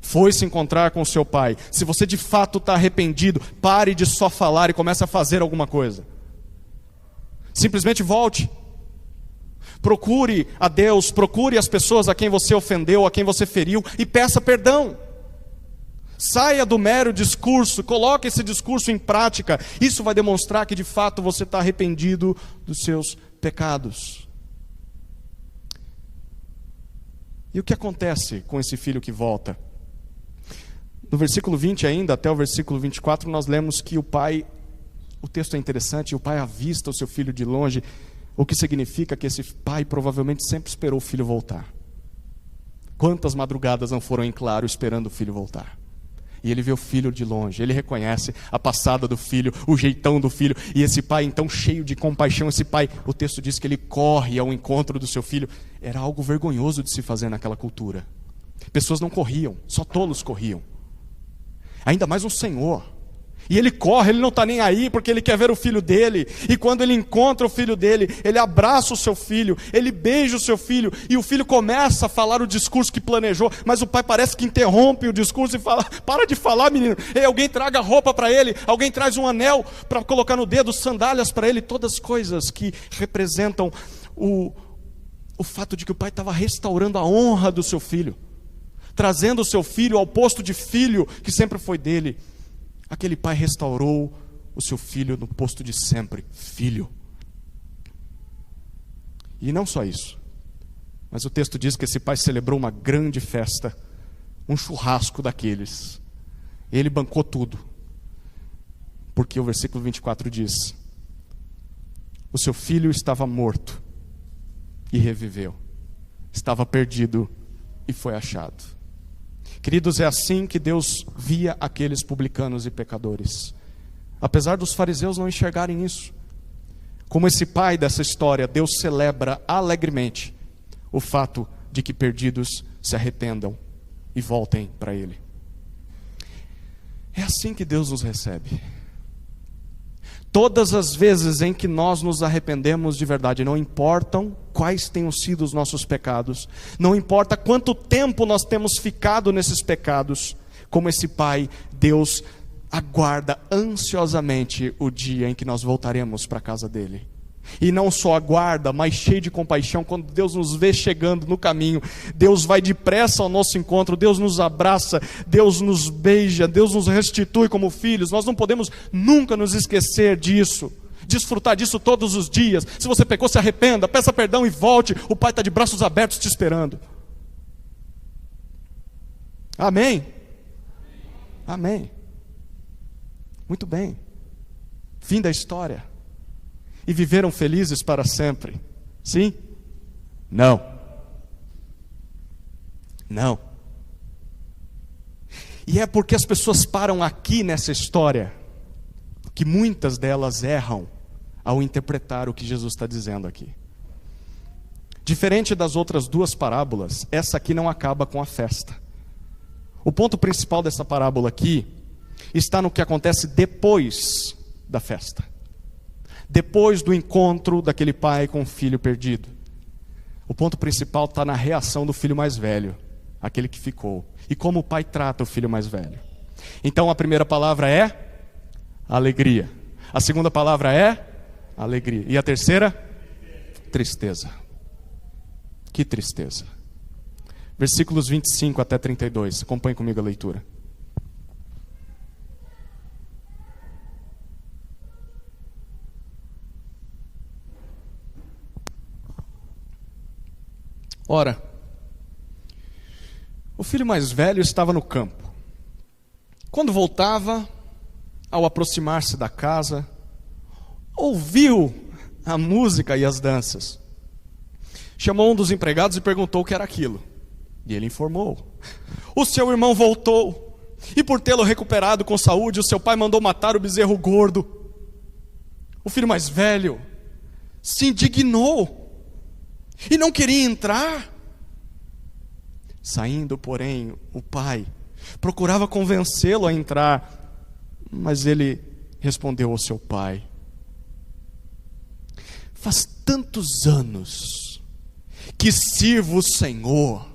Foi se encontrar com o seu pai. Se você de fato está arrependido, pare de só falar e comece a fazer alguma coisa. Simplesmente volte. Procure a Deus, procure as pessoas a quem você ofendeu, a quem você feriu e peça perdão. Saia do mero discurso, coloque esse discurso em prática. Isso vai demonstrar que de fato você está arrependido dos seus pecados. E o que acontece com esse filho que volta? No versículo 20 ainda, até o versículo 24, nós lemos que o pai, o texto é interessante, o pai avista o seu filho de longe, o que significa que esse pai provavelmente sempre esperou o filho voltar. Quantas madrugadas não foram em claro esperando o filho voltar? E ele vê o filho de longe, ele reconhece a passada do filho, o jeitão do filho, e esse pai então cheio de compaixão, esse pai, o texto diz que ele corre ao encontro do seu filho. Era algo vergonhoso de se fazer naquela cultura. Pessoas não corriam, só tolos corriam. Ainda mais um senhor. E ele corre, ele não está nem aí, porque ele quer ver o filho dele. E quando ele encontra o filho dele, ele abraça o seu filho, ele beija o seu filho, e o filho começa a falar o discurso que planejou, mas o pai parece que interrompe o discurso e fala, para de falar, menino. Ei, alguém traga roupa para ele, alguém traz um anel para colocar no dedo, sandálias para ele, todas coisas que representam o fato de que o pai estava restaurando a honra do seu filho, trazendo o seu filho ao posto de filho que sempre foi dele. Aquele pai restaurou o seu filho no posto de sempre, filho. E não só isso, mas o texto diz que esse pai celebrou uma grande festa, um churrasco daqueles. Ele bancou tudo, porque o versículo 24 diz, o seu filho estava morto e reviveu, estava perdido e foi achado. Queridos, é assim que Deus via aqueles publicanos e pecadores. Apesar dos fariseus não enxergarem isso. Como esse pai dessa história, Deus celebra alegremente o fato de que perdidos se arrependam e voltem para Ele. É assim que Deus nos recebe. Todas as vezes em que nós nos arrependemos de verdade, não importam quais tenham sido os nossos pecados, não importa quanto tempo nós temos ficado nesses pecados, como esse pai, Deus aguarda ansiosamente o dia em que nós voltaremos para a casa dele. E não só aguarda, mas cheio de compaixão, quando Deus nos vê chegando no caminho, Deus vai depressa ao nosso encontro, Deus nos abraça, Deus nos beija, Deus nos restitui como filhos. Nós não podemos nunca nos esquecer disso, desfrutar disso todos os dias. Se você pecou, se arrependa, peça perdão e volte, o Pai está de braços abertos te esperando. Amém? Amém. Muito bem. Fim da história. E viveram felizes para sempre? Sim? Não. Não. E é porque as pessoas param aqui nessa história que muitas delas erram ao interpretar o que Jesus está dizendo aqui. Diferente das outras duas parábolas, essa aqui não acaba com a festa. O ponto principal dessa parábola aqui está no que acontece depois da festa. Depois do encontro daquele pai com o filho perdido. O ponto principal está na reação do filho mais velho, aquele que ficou. E como o pai trata o filho mais velho. Então a primeira palavra é alegria. A segunda palavra é alegria. E a terceira? Tristeza. Que tristeza. Versículos 25 até 32. Acompanhe comigo a leitura. Ora, o filho mais velho estava no campo. Quando voltava, ao aproximar-se da casa, ouviu a música e as danças. Chamou um dos empregados e perguntou o que era aquilo. E ele informou: o seu irmão voltou, e por tê-lo recuperado com saúde, o seu pai mandou matar o bezerro gordo. O filho mais velho se indignou e não queria entrar. Saindo, porém, o pai procurava convencê-lo a entrar, mas ele respondeu ao seu pai: faz tantos anos que sirvo o Senhor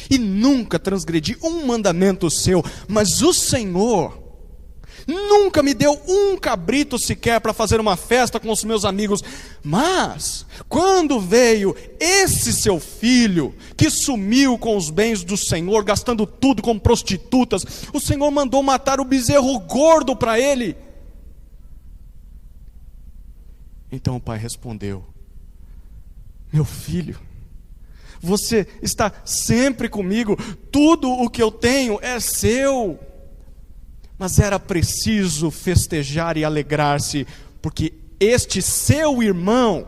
e nunca transgredi um mandamento seu, mas o Senhor nunca me deu um cabrito sequer para fazer uma festa com os meus amigos. Mas, quando veio esse seu filho, que sumiu com os bens do Senhor, gastando tudo com prostitutas, o Senhor mandou matar o bezerro gordo para ele. Então o pai respondeu: meu filho, você está sempre comigo, tudo o que eu tenho é seu. Mas era preciso festejar e alegrar-se, porque este seu irmão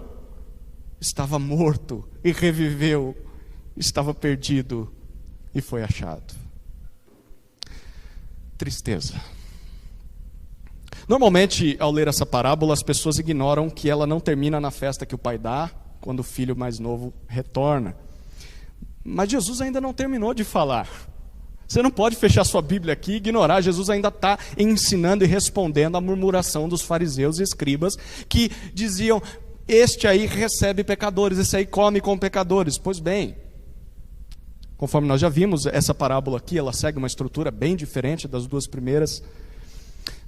estava morto e reviveu, estava perdido e foi achado. Tristeza. Normalmente, ao ler essa parábola, as pessoas ignoram que ela não termina na festa que o pai dá, quando o filho mais novo retorna. Mas Jesus ainda não terminou de falar. Você não pode fechar sua Bíblia aqui e ignorar. Jesus ainda está ensinando e respondendo à murmuração dos fariseus e escribas, que diziam: este aí recebe pecadores, esse aí come com pecadores. Pois bem, conforme nós já vimos, essa parábola aqui, ela segue uma estrutura bem diferente das duas primeiras.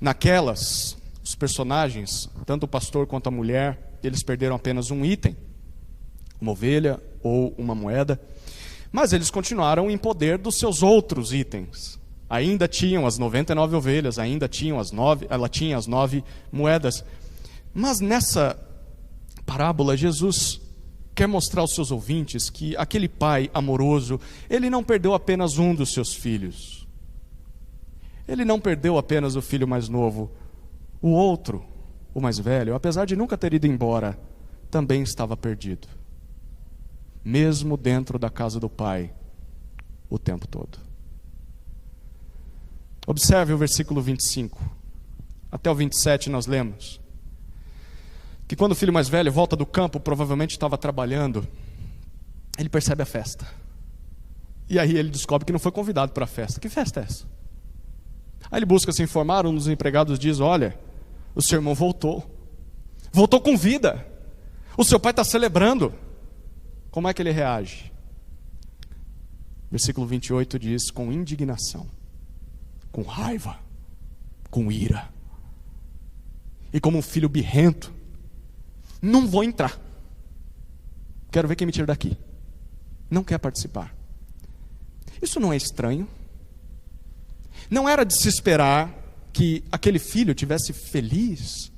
Naquelas, os personagens, tanto o pastor quanto a mulher, eles perderam apenas um item, uma ovelha ou uma moeda, mas eles continuaram em poder dos seus outros itens. Ainda tinham as 99 ovelhas, ainda tinham ela tinha as 9 moedas. Mas nessa parábola, Jesus quer mostrar aos seus ouvintes que aquele pai amoroso, ele não perdeu apenas um dos seus filhos. Ele não perdeu apenas o filho mais novo. O outro, o mais velho, apesar de nunca ter ido embora, também estava perdido. Mesmo dentro da casa do pai, o tempo todo. Observe o versículo 25. Até o 27 nós lemos que quando o filho mais velho volta do campo, provavelmente estava trabalhando, ele percebe a festa. E aí ele descobre que não foi convidado para a festa. Que festa é essa? Aí ele busca se informar, um dos empregados diz: olha, o seu irmão voltou com vida, o seu pai está celebrando. Como é que ele reage? Versículo 28 diz: com indignação, com raiva, com ira. E como um filho birrento: não vou entrar. Quero ver quem me tira daqui. Não quer participar. Isso não é estranho? Não era de se esperar que aquele filho tivesse feliz,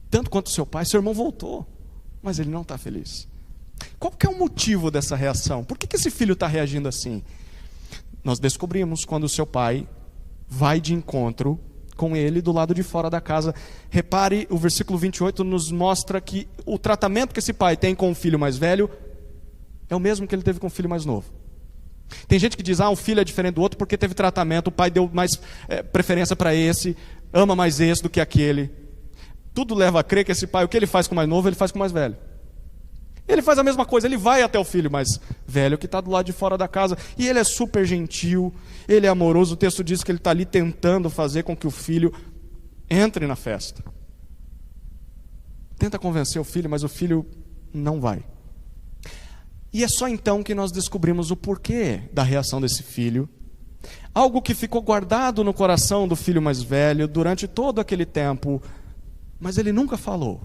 tanto quanto seu pai? Seu irmão voltou, mas ele não está feliz. Qual que é o motivo dessa reação? Por que esse filho está reagindo assim? Nós descobrimos quando o seu pai vai de encontro com ele do lado de fora da casa. Repare, o versículo 28 nos mostra que o tratamento que esse pai tem com o filho mais velho é o mesmo que ele teve com o filho mais novo. Tem gente que diz: um filho é diferente do outro porque teve tratamento, o pai deu mais preferência para esse, ama mais esse do que aquele. Tudo leva a crer que esse pai, o que ele faz com o mais novo, ele faz com o mais velho. Ele faz a mesma coisa, ele vai até o filho mais velho que está do lado de fora da casa, e ele é super gentil, ele é amoroso. O texto diz que ele está ali tentando fazer com que o filho entre na festa. Tenta convencer o filho, mas o filho não vai. E é só então que nós descobrimos o porquê da reação desse filho. Algo que ficou guardado no coração do filho mais velho durante todo aquele tempo, mas ele nunca falou.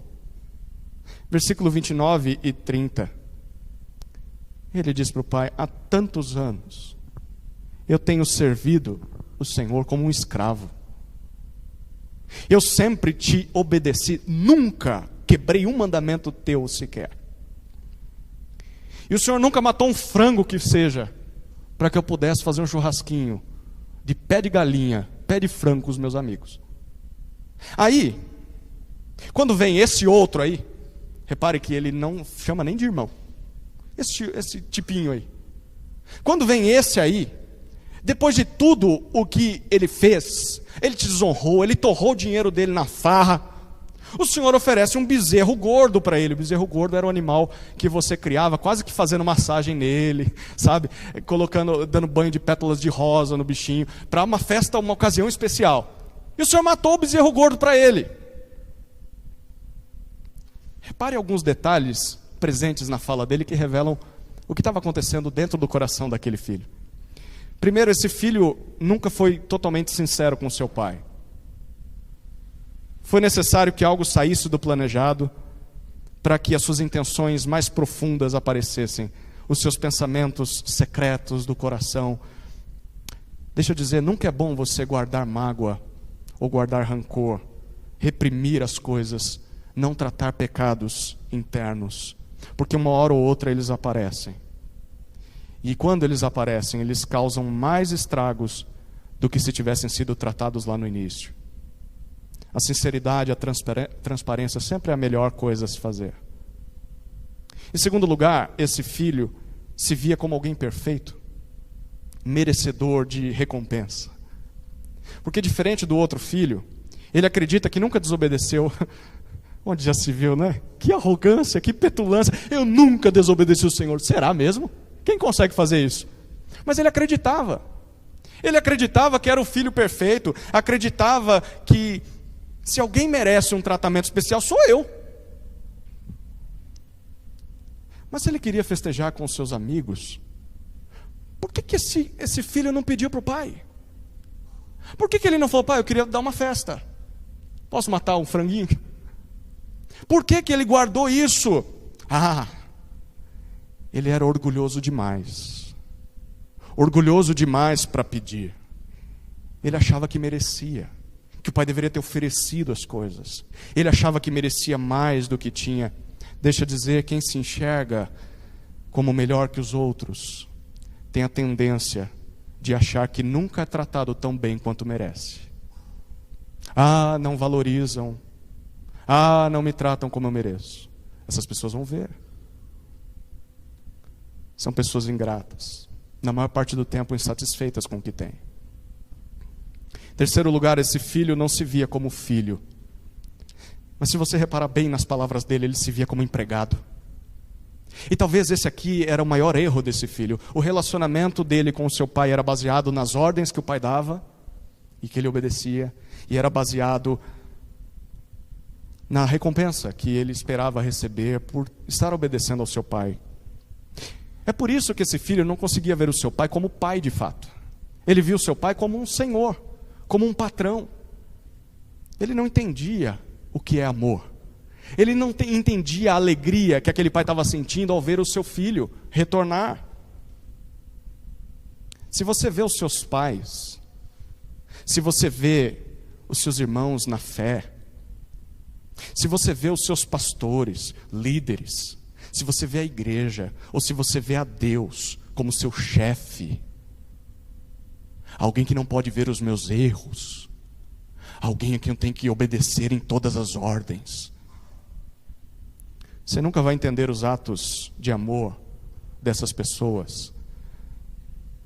Versículo 29 e 30. Ele diz para o pai: há tantos anos eu tenho servido o Senhor como um escravo. Eu sempre te obedeci, nunca quebrei um mandamento teu sequer. E o Senhor nunca matou um frango que seja, para que eu pudesse fazer um churrasquinho de pé de galinha, pé de frango com os meus amigos. Aí, quando vem esse outro aí, repare que ele não chama nem de irmão, esse tipinho aí. Quando vem esse aí, depois de tudo o que ele fez, ele te desonrou, ele torrou o dinheiro dele na farra, o Senhor oferece um bezerro gordo para ele. O bezerro gordo era um animal que você criava, quase que fazendo massagem nele, sabe? Dando banho de pétalas de rosa no bichinho, para uma festa, uma ocasião especial. E o Senhor matou o bezerro gordo para ele. Repare alguns detalhes presentes na fala dele que revelam o que estava acontecendo dentro do coração daquele filho. Primeiro, esse filho nunca foi totalmente sincero com seu pai. Foi necessário que algo saísse do planejado para que as suas intenções mais profundas aparecessem, os seus pensamentos secretos do coração. Deixa eu dizer, nunca é bom você guardar mágoa ou guardar rancor, reprimir as coisas, não tratar pecados internos, porque uma hora ou outra eles aparecem. E quando eles aparecem, eles causam mais estragos do que se tivessem sido tratados lá no início. A sinceridade, a transparência sempre é a melhor coisa a se fazer. Em segundo lugar, esse filho se via como alguém perfeito, merecedor de recompensa. Porque diferente do outro filho, ele acredita que nunca desobedeceu. Onde já se viu, né? Que arrogância, que petulância. Eu nunca desobedeci o Senhor. Será mesmo? Quem consegue fazer isso? Mas ele acreditava. Ele acreditava que era o filho perfeito. Acreditava que se alguém merece um tratamento especial, sou eu. Mas se ele queria festejar com os seus amigos, por que esse filho não pediu para o pai? Por que ele não falou, pai, eu queria dar uma festa? Posso matar um franguinho? Por que ele guardou isso? Ele era orgulhoso demais. Orgulhoso demais para pedir. Ele achava que merecia, que o pai deveria ter oferecido as coisas. Ele achava que merecia mais do que tinha. Deixa eu dizer, quem se enxerga como melhor que os outros, tem a tendência de achar que nunca é tratado tão bem quanto merece. Não valorizam. Não me tratam como eu mereço. Essas pessoas vão ver. São pessoas ingratas. Na maior parte do tempo, insatisfeitas com o que têm. Em terceiro lugar, esse filho não se via como filho. Mas se você reparar bem nas palavras dele, ele se via como empregado. E talvez esse aqui era o maior erro desse filho. O relacionamento dele com o seu pai era baseado nas ordens que o pai dava e que ele obedecia. E era baseado na recompensa que ele esperava receber por estar obedecendo ao seu pai. É por isso que esse filho não conseguia ver o seu pai como pai de fato. Ele via o seu pai como um senhor, como um patrão. Ele não entendia o que é amor. Ele não entendia a alegria que aquele pai estava sentindo ao ver o seu filho retornar. Se você vê os seus pais, se você vê os seus irmãos na fé, se você vê os seus pastores, líderes, se você vê a igreja, ou se você vê a Deus como seu chefe, alguém que não pode ver os meus erros, alguém a quem eu tenho que obedecer em todas as ordens, você nunca vai entender os atos de amor dessas pessoas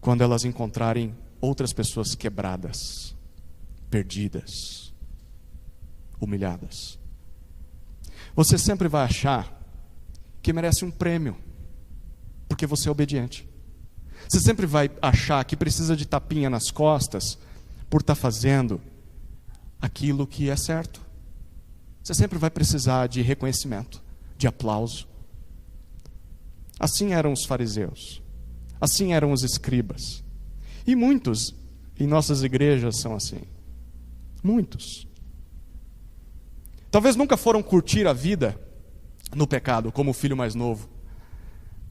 quando elas encontrarem outras pessoas quebradas, perdidas, humilhadas. Você sempre vai achar que merece um prêmio, porque você é obediente. Você sempre vai achar que precisa de tapinha nas costas por estar fazendo aquilo que é certo. Você sempre vai precisar de reconhecimento, de aplauso. Assim eram os fariseus, assim eram os escribas. E muitos em nossas igrejas são assim. Muitos. Talvez nunca foram curtir a vida no pecado, como o filho mais novo.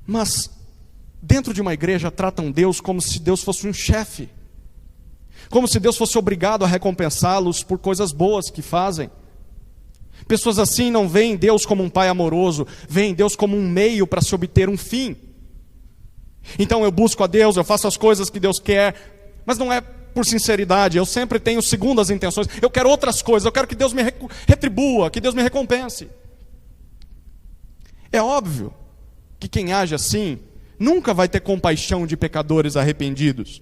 Mas dentro de uma igreja tratam Deus como se Deus fosse um chefe. Como se Deus fosse obrigado a recompensá-los por coisas boas que fazem. Pessoas assim não veem Deus como um pai amoroso, veem Deus como um meio para se obter um fim. Então eu busco a Deus, eu faço as coisas que Deus quer, mas não é por sinceridade, eu sempre tenho segundas intenções, eu quero outras coisas, eu quero que Deus me retribua, que Deus me recompense. É óbvio que quem age assim nunca vai ter compaixão de pecadores arrependidos.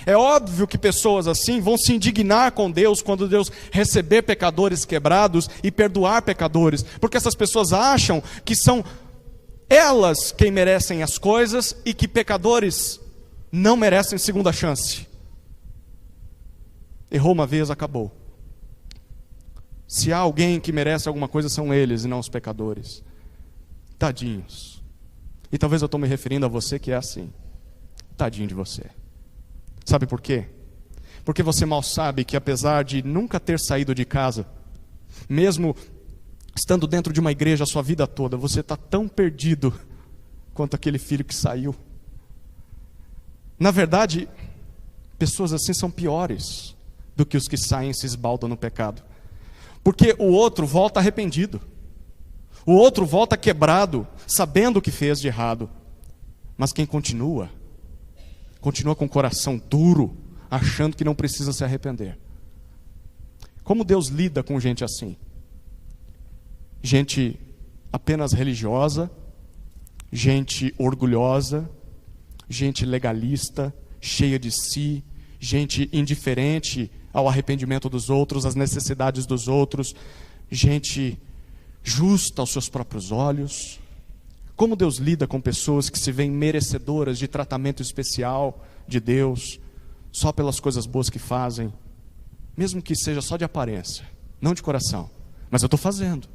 É óbvio que pessoas assim vão se indignar com Deus quando Deus receber pecadores quebrados e perdoar pecadores, porque essas pessoas acham que são elas quem merecem as coisas e que pecadores não merecem segunda chance. Errou uma vez, acabou. Se há alguém que merece alguma coisa, são eles e não os pecadores. Tadinhos. E talvez eu estou me referindo a você que é assim. Tadinho de você. Sabe por quê? Porque você mal sabe que apesar de nunca ter saído de casa, mesmo estando dentro de uma igreja a sua vida toda, você está tão perdido quanto aquele filho que saiu. Na verdade, pessoas assim são piores do que os que saem e se esbaldam no pecado. Porque o outro volta arrependido. O outro volta quebrado, sabendo o que fez de errado. Mas quem continua com o coração duro, achando que não precisa se arrepender. Como Deus lida com gente assim? Gente apenas religiosa, gente orgulhosa, gente legalista, cheia de si, gente indiferente ao arrependimento dos outros, às necessidades dos outros, gente justa aos seus próprios olhos. Como Deus lida com pessoas que se veem merecedoras de tratamento especial de Deus, só pelas coisas boas que fazem, mesmo que seja só de aparência, não de coração. Mas eu estou fazendo,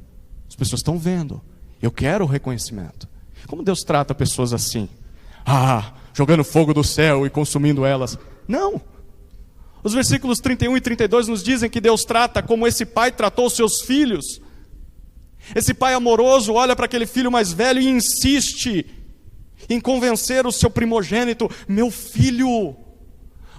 as pessoas estão vendo, eu quero o reconhecimento. Como Deus trata pessoas assim? Jogando fogo do céu e consumindo elas. Não! Os versículos 31 e 32 nos dizem que Deus trata como esse pai tratou os seus filhos. Esse pai amoroso olha para aquele filho mais velho e insiste em convencer o seu primogênito: meu filho,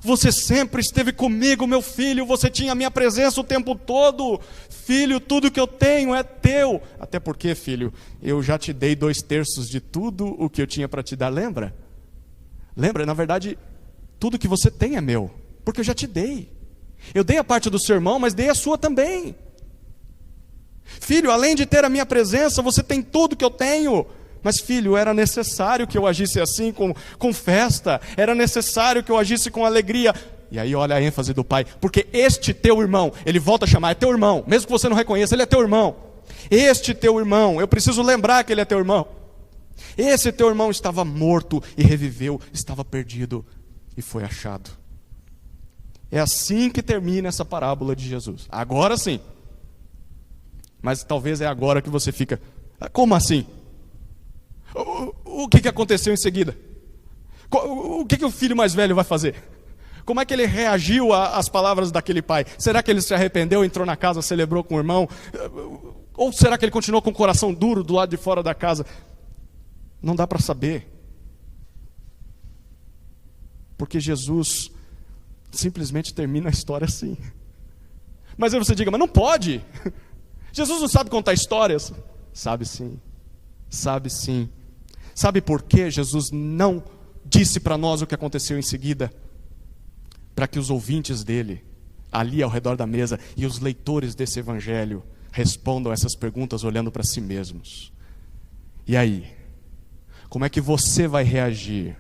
você sempre esteve comigo, meu filho, você tinha a minha presença o tempo todo. Filho, tudo que eu tenho é teu. Até porque, filho, eu já te dei 2/3 de tudo o que eu tinha para te dar, lembra? Lembra? Na verdade, tudo que você tem é meu, porque eu já te dei. Eu dei a parte do seu irmão, mas dei a sua também. Filho, além de ter a minha presença, você tem tudo que eu tenho. Mas filho, era necessário que eu agisse assim, com festa. Era necessário que eu agisse com alegria. E aí olha a ênfase do pai. Porque este teu irmão, ele volta a chamar, é teu irmão. Mesmo que você não reconheça, ele é teu irmão. Este teu irmão, eu preciso lembrar que ele é teu irmão. Esse teu irmão estava morto e reviveu, estava perdido e foi achado. É assim que termina essa parábola de Jesus. Agora sim. Mas talvez é agora que você fica: como assim? O que aconteceu em seguida? O que o filho mais velho vai fazer? Como é que ele reagiu às palavras daquele pai? Será que ele se arrependeu, entrou na casa, celebrou com o irmão? Ou será que ele continuou com o coração duro do lado de fora da casa? Não dá para saber. Porque Jesus simplesmente termina a história assim. Mas aí você diga: mas não pode. Jesus não sabe contar histórias. Sabe sim. Sabe sim. Sabe por que Jesus não disse para nós o que aconteceu em seguida? Para que os ouvintes dele, ali ao redor da mesa, e os leitores desse evangelho respondam essas perguntas olhando para si mesmos. E aí? Como é que você vai reagir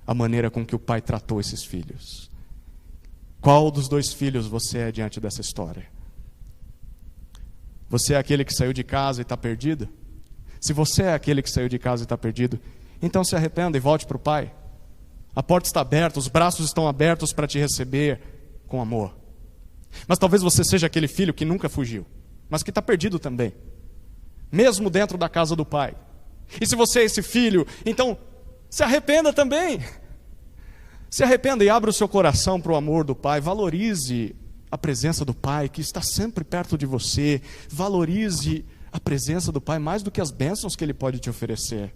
à maneira com que o pai tratou esses filhos? Qual dos 2 filhos você é diante dessa história? Você é aquele que saiu de casa e está perdido? Se você é aquele que saiu de casa e está perdido, então se arrependa e volte para o pai. A porta está aberta, os braços estão abertos para te receber com amor. Mas talvez você seja aquele filho que nunca fugiu, mas que está perdido também, mesmo dentro da casa do pai. E se você é esse filho, então se arrependa também. Se arrependa e abra o seu coração para o amor do pai. Valorize a presença do pai que está sempre perto de você. Valorize a presença do pai mais do que as bênçãos que ele pode te oferecer.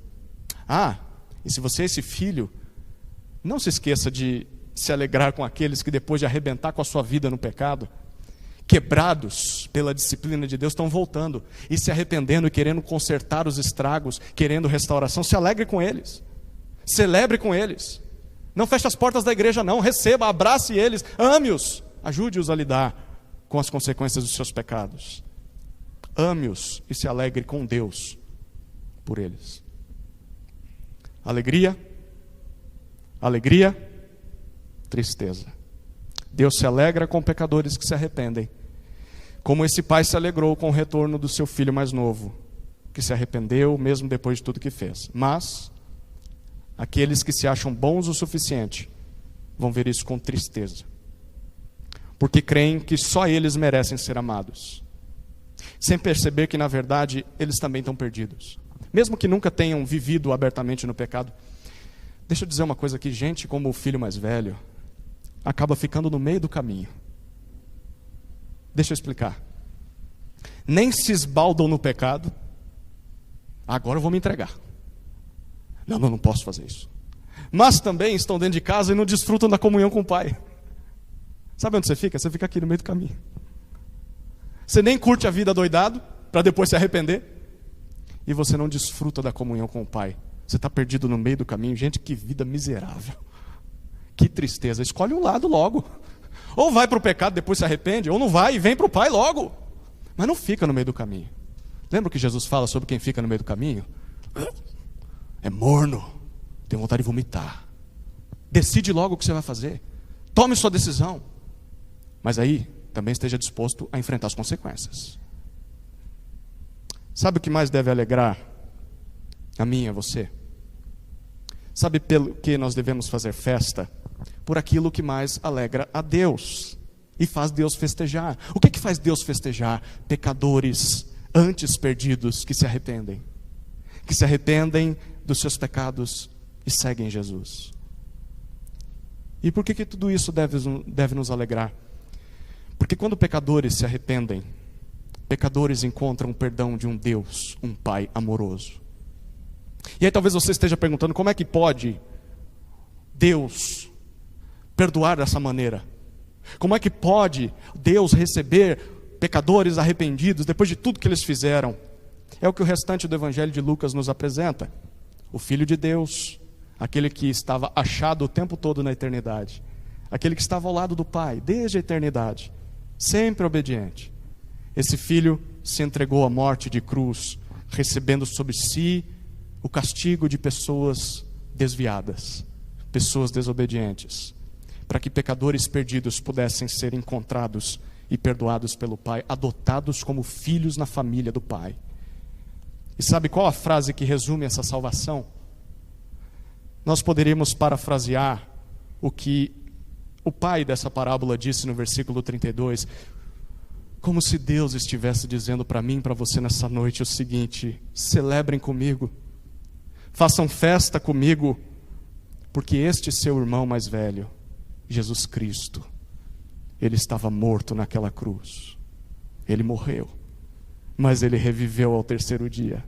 E se você é esse filho, não se esqueça de se alegrar com aqueles que depois de arrebentar com a sua vida no pecado, quebrados pela disciplina de Deus, estão voltando e se arrependendo e querendo consertar os estragos, querendo restauração. Se alegre com eles. Celebre com eles. Não feche as portas da igreja não. Receba, abrace eles, ame-os. Ajude-os a lidar com as consequências dos seus pecados. Ame-os e se alegre com Deus por eles. Alegria, tristeza. Deus se alegra com pecadores que se arrependem, como esse pai se alegrou com o retorno do seu filho mais novo, que se arrependeu mesmo depois de tudo que fez. Mas aqueles que se acham bons o suficiente vão ver isso com tristeza, porque creem que só eles merecem ser amados, sem perceber que na verdade eles também estão perdidos, mesmo que nunca tenham vivido abertamente no pecado. Deixa eu dizer uma coisa aqui, gente como o filho mais velho acaba ficando no meio do caminho. Deixa eu explicar. Nem se esbaldam no pecado. Agora eu vou me entregar. Não posso fazer isso. Mas também estão dentro de casa e não desfrutam da comunhão com o Pai. Sabe onde você fica? Você fica aqui no meio do caminho. Você nem curte a vida doidado, para depois se arrepender. E você não desfruta da comunhão com o Pai. Você está perdido no meio do caminho. Gente, que vida miserável. Que tristeza. Escolhe um lado logo. Ou vai para o pecado, depois se arrepende, ou não vai e vem para o Pai logo. Mas não fica no meio do caminho. Lembra o que Jesus fala sobre quem fica no meio do caminho? É morno, tem vontade de vomitar. Decide logo o que você vai fazer. Tome sua decisão. Mas aí, também esteja disposto a enfrentar as consequências. Sabe o que mais deve alegrar a mim e a você? Sabe pelo que nós devemos fazer festa? Por aquilo que mais alegra a Deus e faz Deus festejar. O que faz Deus festejar? Pecadores antes perdidos que se arrependem dos seus pecados e seguem Jesus. E por que tudo isso deve nos alegrar? Porque quando pecadores se arrependem, pecadores encontram o perdão de um Deus, um Pai amoroso. E aí talvez você esteja perguntando, como é que pode Deus perdoar dessa maneira? Como é que pode Deus receber pecadores arrependidos depois de tudo que eles fizeram? É o que o restante do Evangelho de Lucas nos apresenta. O Filho de Deus, aquele que estava achado o tempo todo na eternidade, aquele que estava ao lado do Pai desde a eternidade, sempre obediente. Esse Filho se entregou à morte de cruz, recebendo sobre si o castigo de pessoas desviadas, pessoas desobedientes, para que pecadores perdidos pudessem ser encontrados e perdoados pelo Pai, adotados como filhos na família do Pai. E sabe qual a frase que resume essa salvação? Nós poderíamos parafrasear o que o pai dessa parábola disse no versículo 32, como se Deus estivesse dizendo para mim e para você nessa noite o seguinte: celebrem comigo, façam festa comigo, porque este seu irmão mais velho, Jesus Cristo, ele estava morto naquela cruz, ele morreu, mas ele reviveu ao terceiro dia,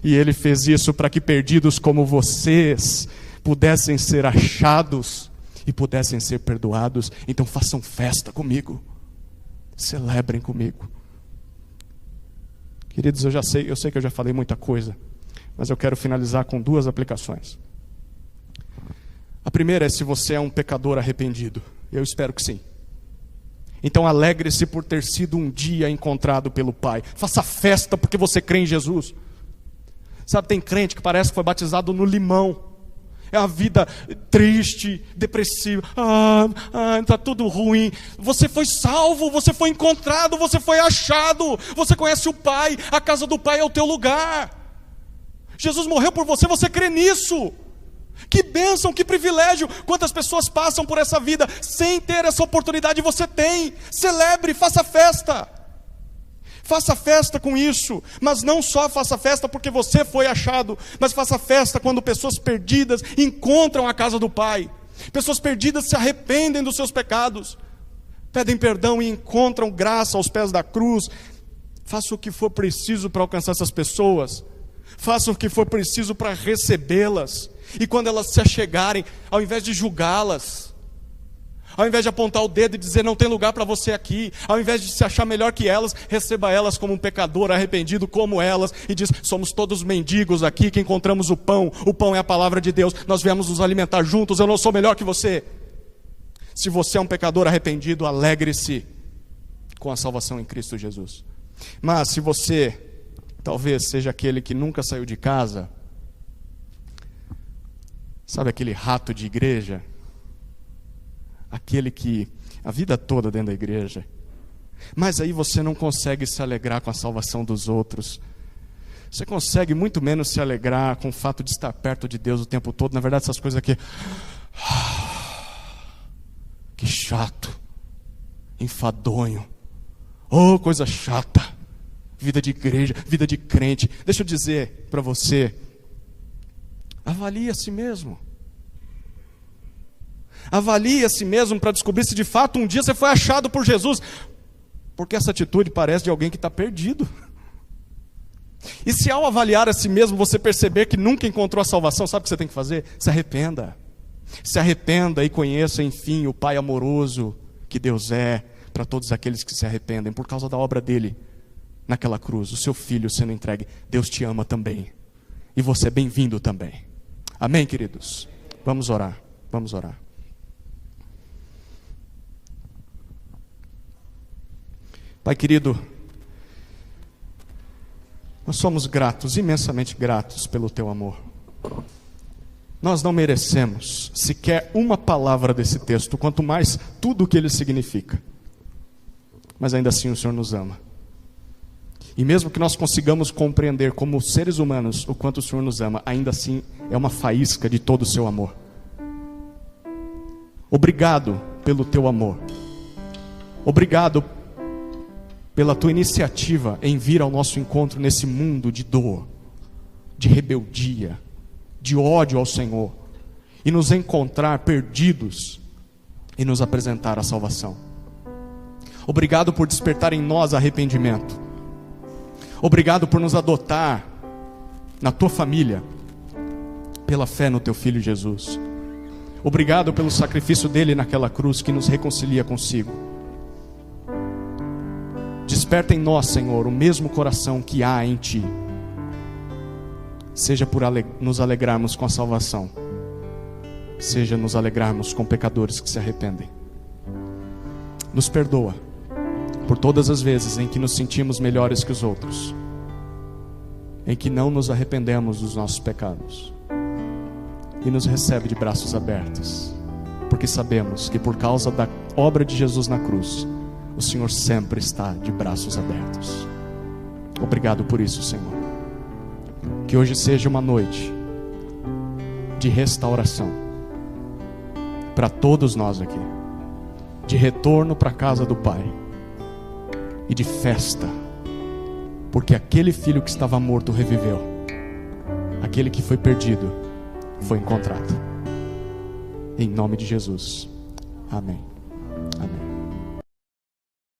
e ele fez isso para que perdidos como vocês pudessem ser achados e pudessem ser perdoados. Então façam festa comigo, celebrem comigo. Queridos, eu sei que eu já falei muita coisa, mas eu quero finalizar com duas aplicações. A primeira é se você é um pecador arrependido. Eu espero que sim. Então alegre-se por ter sido um dia encontrado pelo Pai. Faça festa porque você crê em Jesus. Sabe, tem crente que parece que foi batizado no limão. É uma vida triste, depressiva. Está tudo ruim. Você foi salvo, você foi encontrado, você foi achado. Você conhece o Pai, a casa do Pai é o teu lugar. Jesus morreu por você, você crê nisso. Que bênção, que privilégio. Quantas pessoas passam por essa vida sem ter essa oportunidade? Você tem. Celebre, faça festa. Faça festa com isso. Mas não só faça festa porque você foi achado, mas faça festa quando pessoas perdidas encontram a casa do Pai. Pessoas perdidas se arrependem dos seus pecados, pedem perdão e encontram graça aos pés da cruz. Faça o que for preciso para alcançar essas pessoas. Faça o que for preciso para recebê-las. E quando elas se achegarem, ao invés de julgá-las, Ao invés de apontar o dedo e dizer não tem lugar para você aqui, ao invés de se achar melhor que elas, receba elas como um pecador arrependido como elas e diz: somos todos mendigos aqui que encontramos o pão é a palavra de Deus, nós viemos nos alimentar juntos, eu não sou melhor que você. Se você é um pecador arrependido, alegre-se com a salvação em Cristo Jesus. Mas se você talvez seja aquele que nunca saiu de casa, sabe aquele rato de igreja, aquele que a vida toda dentro da igreja, mas aí você não consegue se alegrar com a salvação dos outros, você consegue muito menos se alegrar com o fato de estar perto de Deus o tempo todo. Na verdade, essas coisas aqui, que chato, enfadonho, oh, coisa chata, vida de igreja, vida de crente. Deixa eu dizer para você, avalie a si mesmo. Avalie a si mesmo para descobrir se de fato um dia você foi achado por Jesus. Porque essa atitude parece de alguém que está perdido. E se ao avaliar a si mesmo você perceber que nunca encontrou a salvação, sabe o que você tem que fazer? Se arrependa. Se arrependa e conheça, enfim, o Pai amoroso que Deus é para todos aqueles que se arrependem por causa da obra dele naquela cruz, o seu filho sendo entregue. Deus te ama também. E você é bem-vindo também. Amém, queridos? Vamos orar. Vamos orar. Pai querido, nós somos gratos, imensamente gratos pelo teu amor. Nós não merecemos sequer uma palavra desse texto, quanto mais tudo o que ele significa. Mas ainda assim o Senhor nos ama. E mesmo que nós consigamos compreender como seres humanos o quanto o Senhor nos ama, ainda assim é uma faísca de todo o seu amor. Obrigado pelo teu amor. Obrigado pela tua iniciativa em vir ao nosso encontro nesse mundo de dor, de rebeldia, de ódio ao Senhor, e nos encontrar perdidos e nos apresentar a salvação. Obrigado por despertar em nós arrependimento. Obrigado por nos adotar na tua família, pela fé no teu Filho Jesus. Obrigado pelo sacrifício dele naquela cruz que nos reconcilia consigo. Desperta em nós, Senhor, o mesmo coração que há em Ti. Seja por nos alegrarmos com a salvação, seja nos alegrarmos com pecadores que se arrependem. Nos perdoa por todas as vezes em que nos sentimos melhores que os outros, em que não nos arrependemos dos nossos pecados. E nos recebe de braços abertos, porque sabemos que por causa da obra de Jesus na cruz, o Senhor sempre está de braços abertos. Obrigado por isso, Senhor. Que hoje seja uma noite de restauração para todos nós aqui, de retorno para a casa do Pai e de festa, porque aquele filho que estava morto reviveu, aquele que foi perdido foi encontrado. Em nome de Jesus. Amém. Amém.